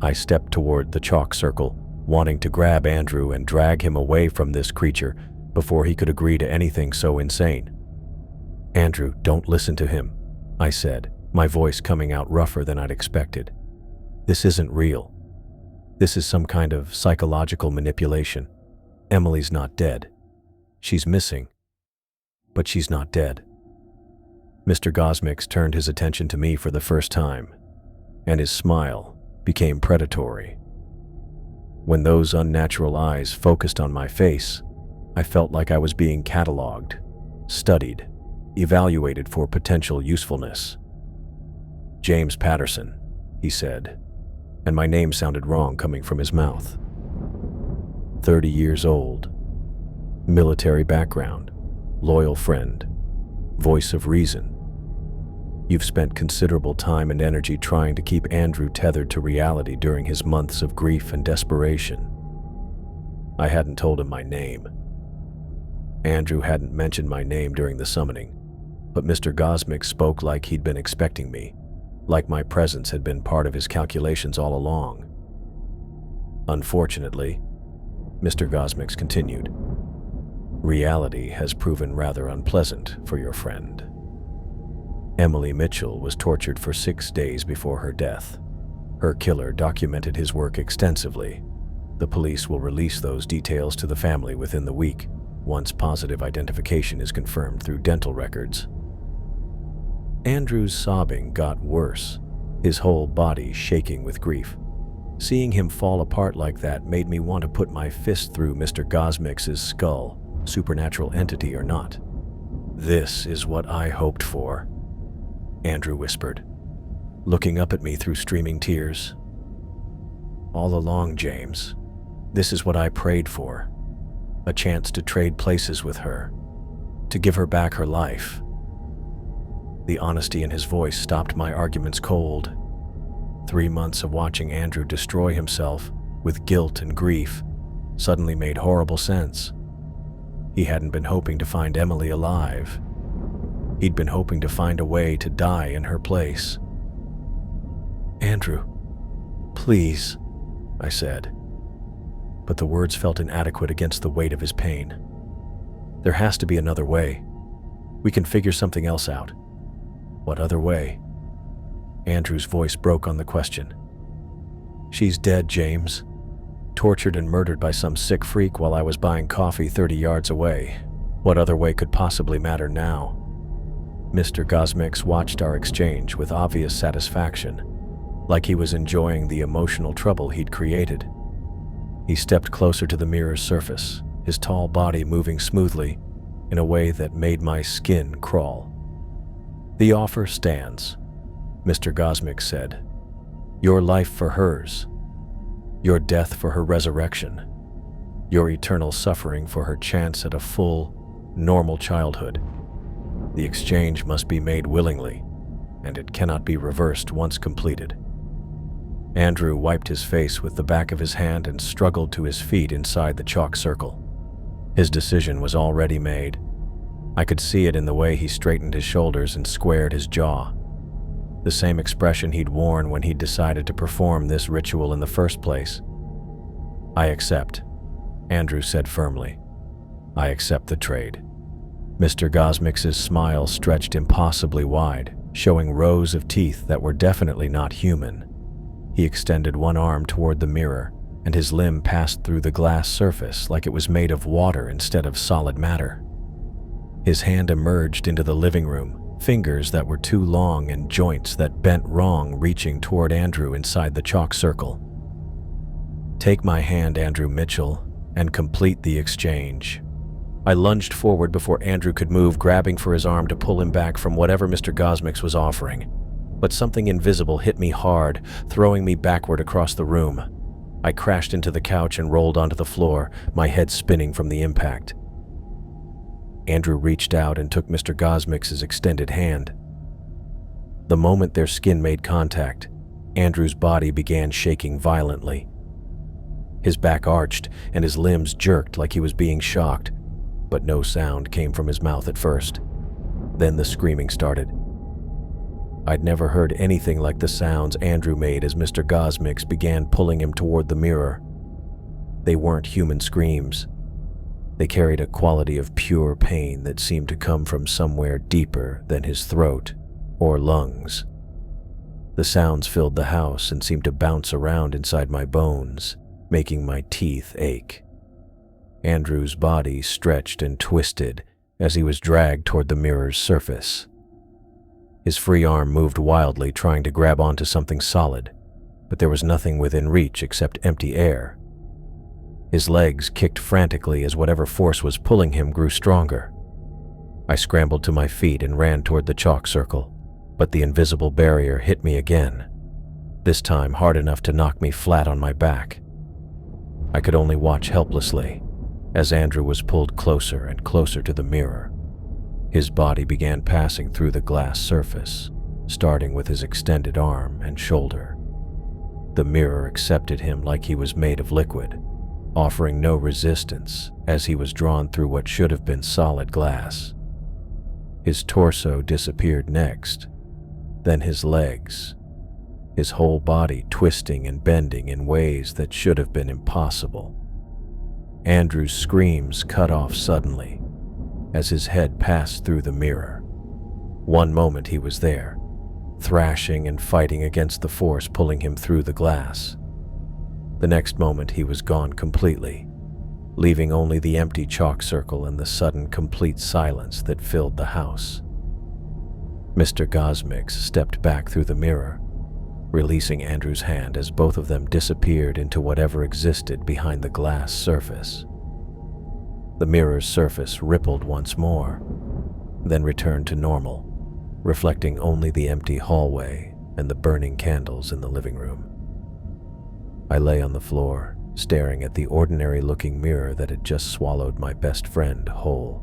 I stepped toward the chalk circle, wanting to grab Andrew and drag him away from this creature before he could agree to anything so insane. "Andrew, don't listen to him," I said, my voice coming out rougher than I'd expected. "This isn't real. This is some kind of psychological manipulation. Emily's not dead. She's missing, but she's not dead." Mr. Gosmix turned his attention to me for the first time, and his smile became predatory. When those unnatural eyes focused on my face, I felt like I was being cataloged, studied, evaluated for potential usefulness. "James Patterson," he said, and my name sounded wrong coming from his mouth. 30 years old, military background, loyal friend, voice of reason. You've spent considerable time and energy trying to keep Andrew tethered to reality during his months of grief and desperation. I hadn't told him my name. Andrew hadn't mentioned my name during the summoning, but Mr. Gosmix spoke like he'd been expecting me, like my presence had been part of his calculations all along. "Unfortunately," Mr. Gosmix continued, "reality has proven rather unpleasant for your friend. Emily Mitchell was tortured for 6 days before her death. Her killer documented his work extensively. The police will release those details to the family within the week, once positive identification is confirmed through dental records." Andrew's sobbing got worse, his whole body shaking with grief. Seeing him fall apart like that made me want to put my fist through Mr. Gosmix's skull, supernatural entity or not. "This is what I hoped for," Andrew whispered, looking up at me through streaming tears. "All along, James, this is what I prayed for. A chance to trade places with her, to give her back her life." The honesty in his voice stopped my arguments cold. 3 months of watching Andrew destroy himself with guilt and grief suddenly made horrible sense. He hadn't been hoping to find Emily alive. He'd been hoping to find a way to die in her place. "Andrew, please," I said. But the words felt inadequate against the weight of his pain. "There has to be another way. We can figure something else out." "What other way?" Andrew's voice broke on the question. "She's dead, James. Tortured and murdered by some sick freak while I was buying coffee 30 yards away. What other way could possibly matter now?" Mr. Gosmix watched our exchange with obvious satisfaction, like he was enjoying the emotional trouble he'd created. He stepped closer to the mirror's surface, his tall body moving smoothly in a way that made my skin crawl. "The offer stands," Mr. Gosmix said. "Your life for hers. Your death for her resurrection. Your eternal suffering for her chance at a full, normal childhood. The exchange must be made willingly, and it cannot be reversed once completed." Andrew wiped his face with the back of his hand and struggled to his feet inside the chalk circle. His decision was already made. I could see it in the way he straightened his shoulders and squared his jaw. The same expression he'd worn when he'd decided to perform this ritual in the first place. "I accept," Andrew said firmly. "I accept the trade." Mr. Gosmix's smile stretched impossibly wide, showing rows of teeth that were definitely not human. He extended one arm toward the mirror, and his limb passed through the glass surface like it was made of water instead of solid matter. His hand emerged into the living room, fingers that were too long and joints that bent wrong reaching toward Andrew inside the chalk circle. "Take my hand, Andrew Mitchell, and complete the exchange." I lunged forward before Andrew could move, grabbing for his arm to pull him back from whatever Mr. Gosmix was offering. But something invisible hit me hard, throwing me backward across the room. I crashed into the couch and rolled onto the floor, my head spinning from the impact. Andrew reached out and took Mr. Gosmix's extended hand. The moment their skin made contact, Andrew's body began shaking violently. His back arched and his limbs jerked like he was being shocked, but no sound came from his mouth at first. Then the screaming started. I'd never heard anything like the sounds Andrew made as Mr. Gosmix began pulling him toward the mirror. They weren't human screams. They carried a quality of pure pain that seemed to come from somewhere deeper than his throat or lungs. The sounds filled the house and seemed to bounce around inside my bones, making my teeth ache. Andrew's body stretched and twisted as he was dragged toward the mirror's surface. His free arm moved wildly, trying to grab onto something solid, but there was nothing within reach except empty air. His legs kicked frantically as whatever force was pulling him grew stronger. I scrambled to my feet and ran toward the chalk circle, but the invisible barrier hit me again, this time hard enough to knock me flat on my back. I could only watch helplessly as Andrew was pulled closer and closer to the mirror. His body began passing through the glass surface, starting with his extended arm and shoulder. The mirror accepted him like he was made of liquid, offering no resistance as he was drawn through what should have been solid glass. His torso disappeared next, then his legs, his whole body twisting and bending in ways that should have been impossible. Andrew's screams cut off suddenly as his head passed through the mirror. One moment he was there, thrashing and fighting against the force pulling him through the glass. The next moment he was gone completely, leaving only the empty chalk circle and the sudden complete silence that filled the house. Mr. Gosmix stepped back through the mirror, releasing Andrew's hand as both of them disappeared into whatever existed behind the glass surface. The mirror's surface rippled once more, then returned to normal, reflecting only the empty hallway and the burning candles in the living room. I lay on the floor, staring at the ordinary-looking mirror that had just swallowed my best friend whole.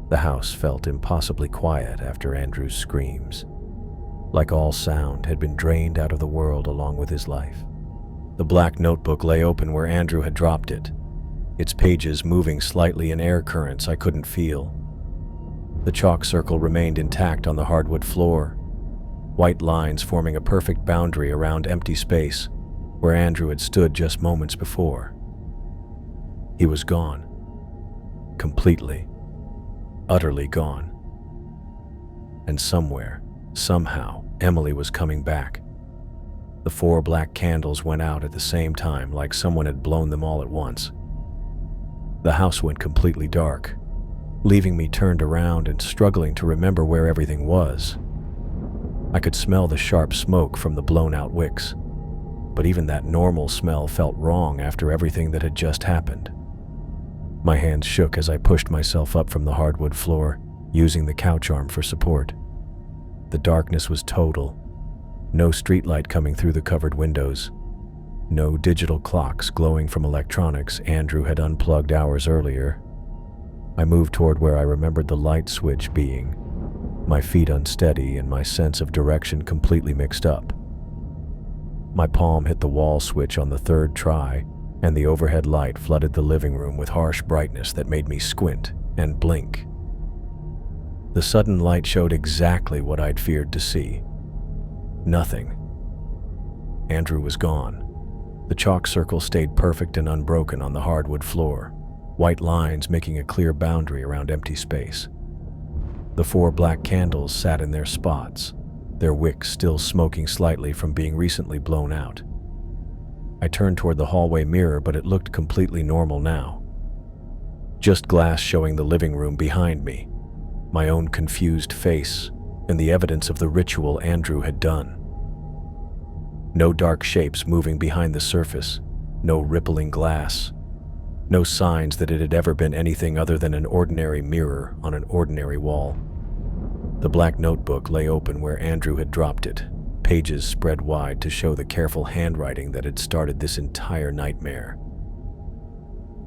The house felt impossibly quiet after Andrew's screams, like all sound had been drained out of the world along with his life. The black notebook lay open where Andrew had dropped it, its pages moving slightly in air currents I couldn't feel. The chalk circle remained intact on the hardwood floor, white lines forming a perfect boundary around empty space where Andrew had stood just moments before. He was gone. Completely, utterly gone. And somewhere, somehow, Emily was coming back. The 4 black candles went out at the same time, like someone had blown them all at once. The house went completely dark, leaving me turned around and struggling to remember where everything was. I could smell the sharp smoke from the blown-out wicks, but even that normal smell felt wrong after everything that had just happened. My hands shook as I pushed myself up from the hardwood floor, using the couch arm for support. The darkness was total. No streetlight coming through the covered windows. No digital clocks glowing from electronics Andrew had unplugged hours earlier. I moved toward where I remembered the light switch being, my feet unsteady and my sense of direction completely mixed up. My palm hit the wall switch on the 3rd try, and the overhead light flooded the living room with harsh brightness that made me squint and blink. The sudden light showed exactly what I'd feared to see. Nothing. Andrew was gone. The chalk circle stayed perfect and unbroken on the hardwood floor, white lines making a clear boundary around empty space. The 4 black candles sat in their spots, their wicks still smoking slightly from being recently blown out. I turned toward the hallway mirror, but it looked completely normal now. Just glass showing the living room behind me, my own confused face, and the evidence of the ritual Andrew had done. No dark shapes moving behind the surface, no rippling glass, no signs that it had ever been anything other than an ordinary mirror on an ordinary wall. The black notebook lay open where Andrew had dropped it, pages spread wide to show the careful handwriting that had started this entire nightmare.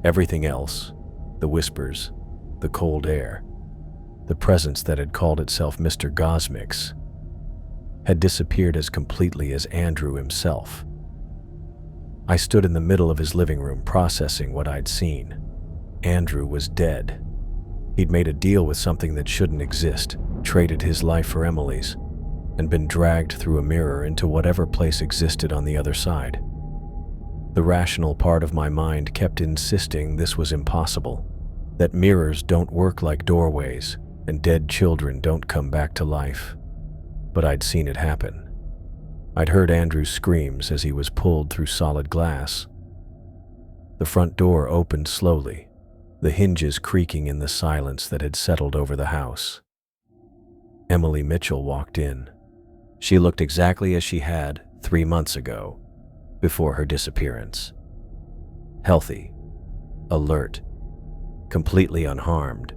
Everything else, the whispers, the cold air, the presence that had called itself Mr. Gosmix, had disappeared as completely as Andrew himself. I stood in the middle of his living room processing what I'd seen. Andrew was dead. He'd made a deal with something that shouldn't exist, traded his life for Emily's, and been dragged through a mirror into whatever place existed on the other side. The rational part of my mind kept insisting this was impossible, that mirrors don't work like doorways and dead children don't come back to life. But I'd seen it happen. I'd heard Andrew's screams as he was pulled through solid glass. The front door opened slowly, the hinges creaking in the silence that had settled over the house. Emily Mitchell walked in. She looked exactly as she had 3 months ago, before her disappearance. Healthy, alert, completely unharmed.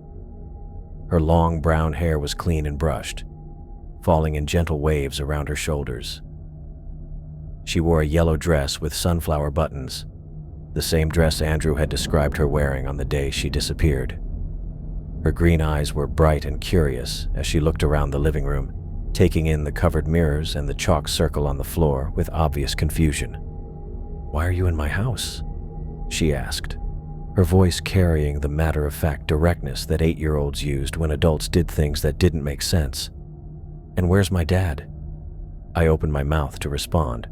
Her long brown hair was clean and brushed, falling in gentle waves around her shoulders. She wore a yellow dress with sunflower buttons, the same dress Andrew had described her wearing on the day she disappeared. Her green eyes were bright and curious as she looked around the living room, taking in the covered mirrors and the chalk circle on the floor with obvious confusion. "Why are you in my house?" she asked, her voice carrying the matter-of-fact directness that 8-year-olds used when adults did things that didn't make sense. "And where's my dad?" I opened my mouth to respond,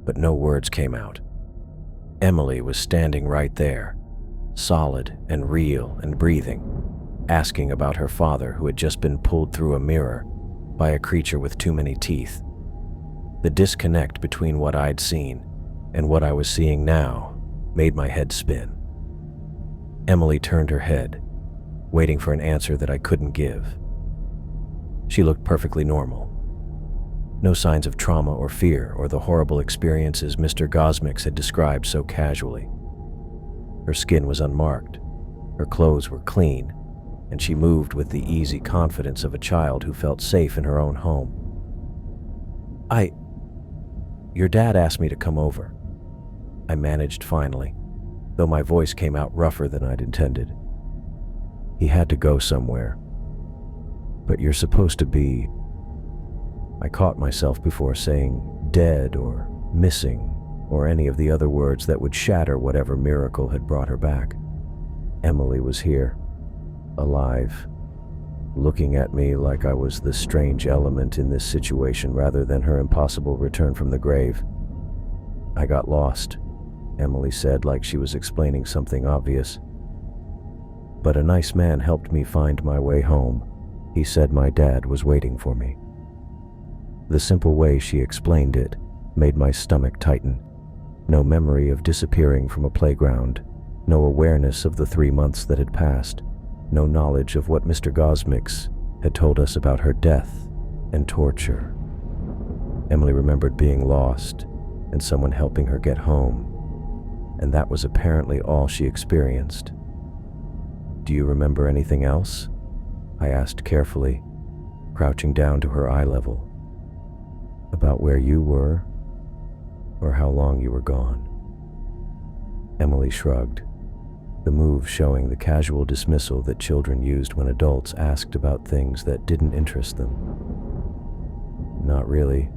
but no words came out. Emily was standing right there, solid and real and breathing, asking about her father who had just been pulled through a mirror by a creature with too many teeth. The disconnect between what I'd seen and what I was seeing now made my head spin. Emily turned her head, waiting for an answer that I couldn't give. She looked perfectly normal. No signs of trauma or fear or the horrible experiences Mr. Gosmix had described so casually. Her skin was unmarked, her clothes were clean, and she moved with the easy confidence of a child who felt safe in her own home. Your dad asked me to come over," I managed finally, though my voice came out rougher than I'd intended. "He had to go somewhere. But you're supposed to be..." I caught myself before saying dead or missing or any of the other words that would shatter whatever miracle had brought her back. Emily was here, alive, looking at me like I was the strange element in this situation rather than her impossible return from the grave. "I got lost," Emily said like she was explaining something obvious. "But a nice man helped me find my way home. He said my dad was waiting for me." The simple way she explained it made my stomach tighten. No memory of disappearing from a playground, no awareness of the 3 months that had passed, no knowledge of what Mr. Gosmix had told us about her death and torture. Emily remembered being lost and someone helping her get home, and that was apparently all she experienced. "Do you remember anything else?" I asked carefully, crouching down to her eye level. "About where you were, or how long you were gone?" Emily shrugged, the move showing the casual dismissal that children used when adults asked about things that didn't interest them. "Not really.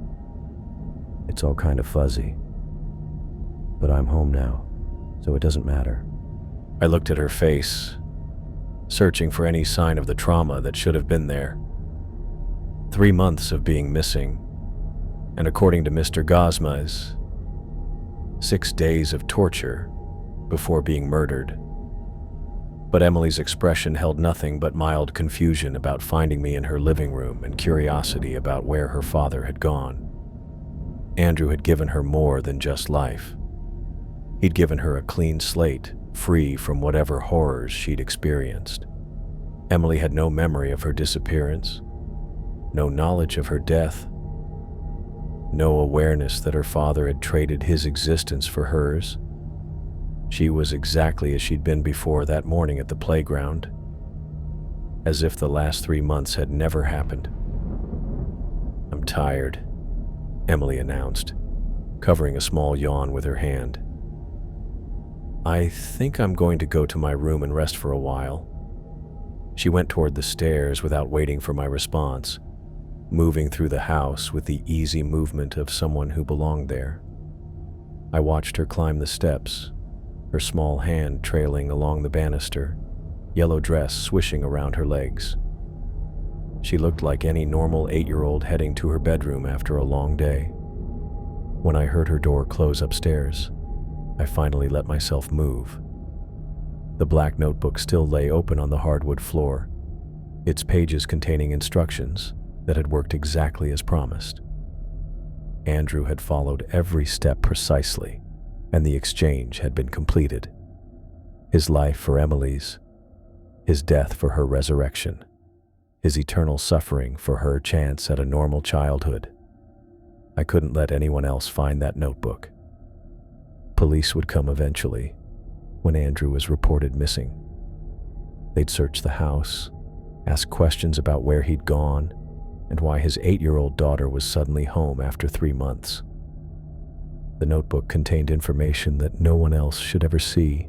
It's all kind of fuzzy. But I'm home now, so it doesn't matter." I looked at her face, searching for any sign of the trauma that should have been there. 3 months of being missing, and according to Mr. Gosmez, 6 days of torture before being murdered. But Emily's expression held nothing but mild confusion about finding me in her living room and curiosity about where her father had gone. Andrew had given her more than just life. He'd given her a clean slate, free from whatever horrors she'd experienced. Emily had no memory of her disappearance, no knowledge of her death, no awareness that her father had traded his existence for hers. She was exactly as she'd been before that morning at the playground, as if the last 3 months had never happened. "I'm tired," Emily announced, covering a small yawn with her hand. "I think I'm going to go to my room and rest for a while." She went toward the stairs without waiting for my response, moving through the house with the easy movement of someone who belonged there. I watched her climb the steps, her small hand trailing along the banister, yellow dress swishing around her legs. She looked like any normal 8-year-old heading to her bedroom after a long day. When I heard her door close upstairs, I finally let myself move. The black notebook still lay open on the hardwood floor, its pages containing instructions that had worked exactly as promised. Andrew had followed every step precisely, and the exchange had been completed. His life for Emily's, his death for her resurrection, his eternal suffering for her chance at a normal childhood. I couldn't let anyone else find that notebook. Police would come eventually, when Andrew was reported missing. They'd search the house, ask questions about where he'd gone, and why his 8-year-old daughter was suddenly home after 3 months. The notebook contained information that no one else should ever see,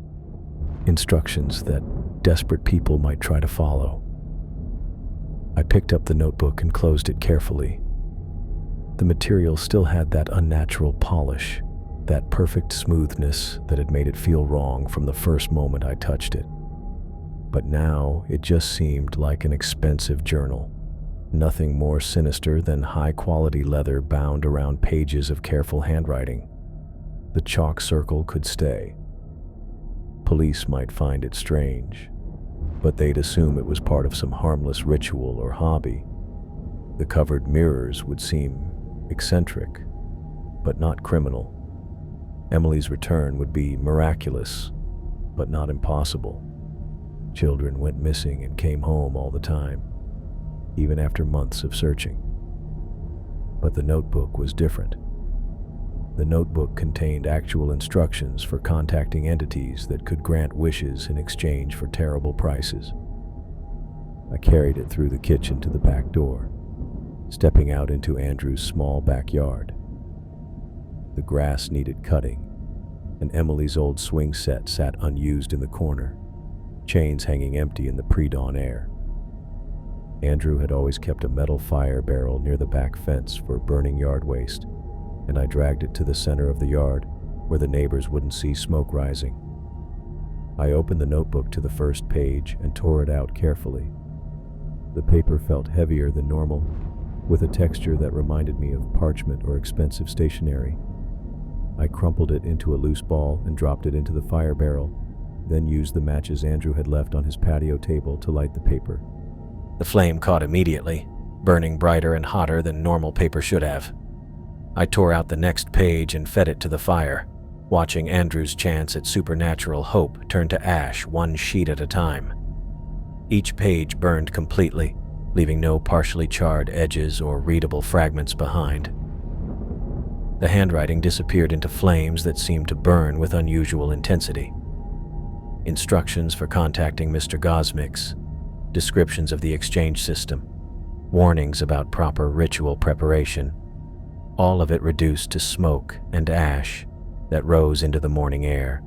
instructions that desperate people might try to follow. I picked up the notebook and closed it carefully. The material still had that unnatural polish, that perfect smoothness that had made it feel wrong from the first moment I touched it. But now it just seemed like an expensive journal, nothing more sinister than high-quality leather bound around pages of careful handwriting. The chalk circle could stay. Police might find it strange, but they'd assume it was part of some harmless ritual or hobby. The covered mirrors would seem eccentric, but not criminal. Emily's return would be miraculous, but not impossible. Children went missing and came home all the time, even after months of searching. But the notebook was different. The notebook contained actual instructions for contacting entities that could grant wishes in exchange for terrible prices. I carried it through the kitchen to the back door, stepping out into Andrew's small backyard. The grass needed cutting, and Emily's old swing set sat unused in the corner, chains hanging empty in the pre-dawn air. Andrew had always kept a metal fire barrel near the back fence for burning yard waste, and I dragged it to the center of the yard where the neighbors wouldn't see smoke rising. I opened the notebook to the first page and tore it out carefully. The paper felt heavier than normal, with a texture that reminded me of parchment or expensive stationery. I crumpled it into a loose ball and dropped it into the fire barrel, then used the matches Andrew had left on his patio table to light the paper. The flame caught immediately, burning brighter and hotter than normal paper should have. I tore out the next page and fed it to the fire, watching Andrew's chance at supernatural hope turn to ash one sheet at a time. Each page burned completely, leaving no partially charred edges or readable fragments behind. The handwriting disappeared into flames that seemed to burn with unusual intensity. Instructions for contacting Mr. Gosmix, descriptions of the exchange system, warnings about proper ritual preparation, all of it reduced to smoke and ash that rose into the morning air.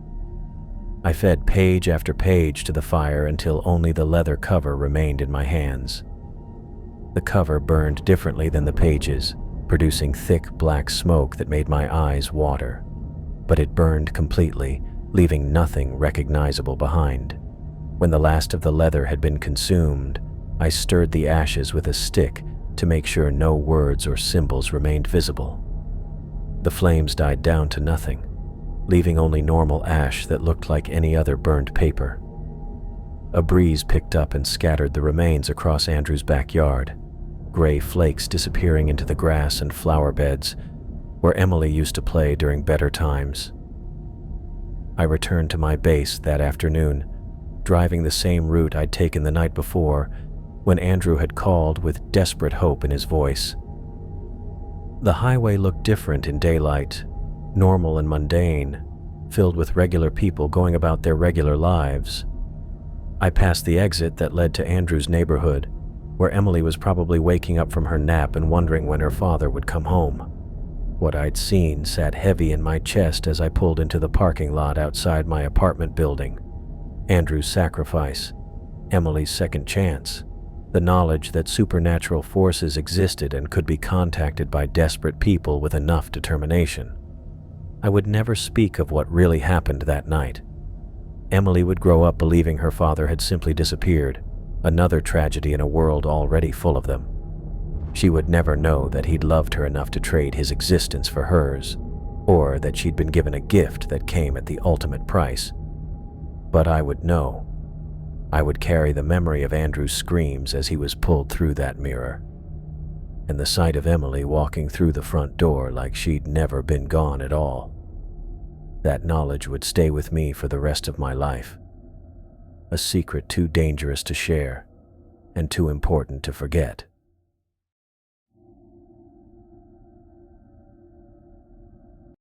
I fed page after page to the fire until only the leather cover remained in my hands. The cover burned differently than the pages, producing thick black smoke that made my eyes water. But it burned completely, leaving nothing recognizable behind. When the last of the leather had been consumed, I stirred the ashes with a stick to make sure no words or symbols remained visible. The flames died down to nothing, leaving only normal ash that looked like any other burned paper. A breeze picked up and scattered the remains across Andrew's backyard, gray flakes disappearing into the grass and flower beds where Emily used to play during better times. I returned to my base that afternoon, driving the same route I'd taken the night before, when Andrew had called with desperate hope in his voice. The highway looked different in daylight, normal and mundane, filled with regular people going about their regular lives. I passed the exit that led to Andrew's neighborhood, where Emily was probably waking up from her nap and wondering when her father would come home. What I'd seen sat heavy in my chest as I pulled into the parking lot outside my apartment building. Andrew's sacrifice, Emily's second chance, the knowledge that supernatural forces existed and could be contacted by desperate people with enough determination. I would never speak of what really happened that night. Emily would grow up believing her father had simply disappeared, another tragedy in a world already full of them. She would never know that he'd loved her enough to trade his existence for hers. or that she'd been given a gift that came at the ultimate price. But I would know. I would carry the memory of Andrew's screams as he was pulled through that mirror, and the sight of Emily walking through the front door like she'd never been gone at all. That knowledge would stay with me for the rest of my life. A secret too dangerous to share and too important to forget.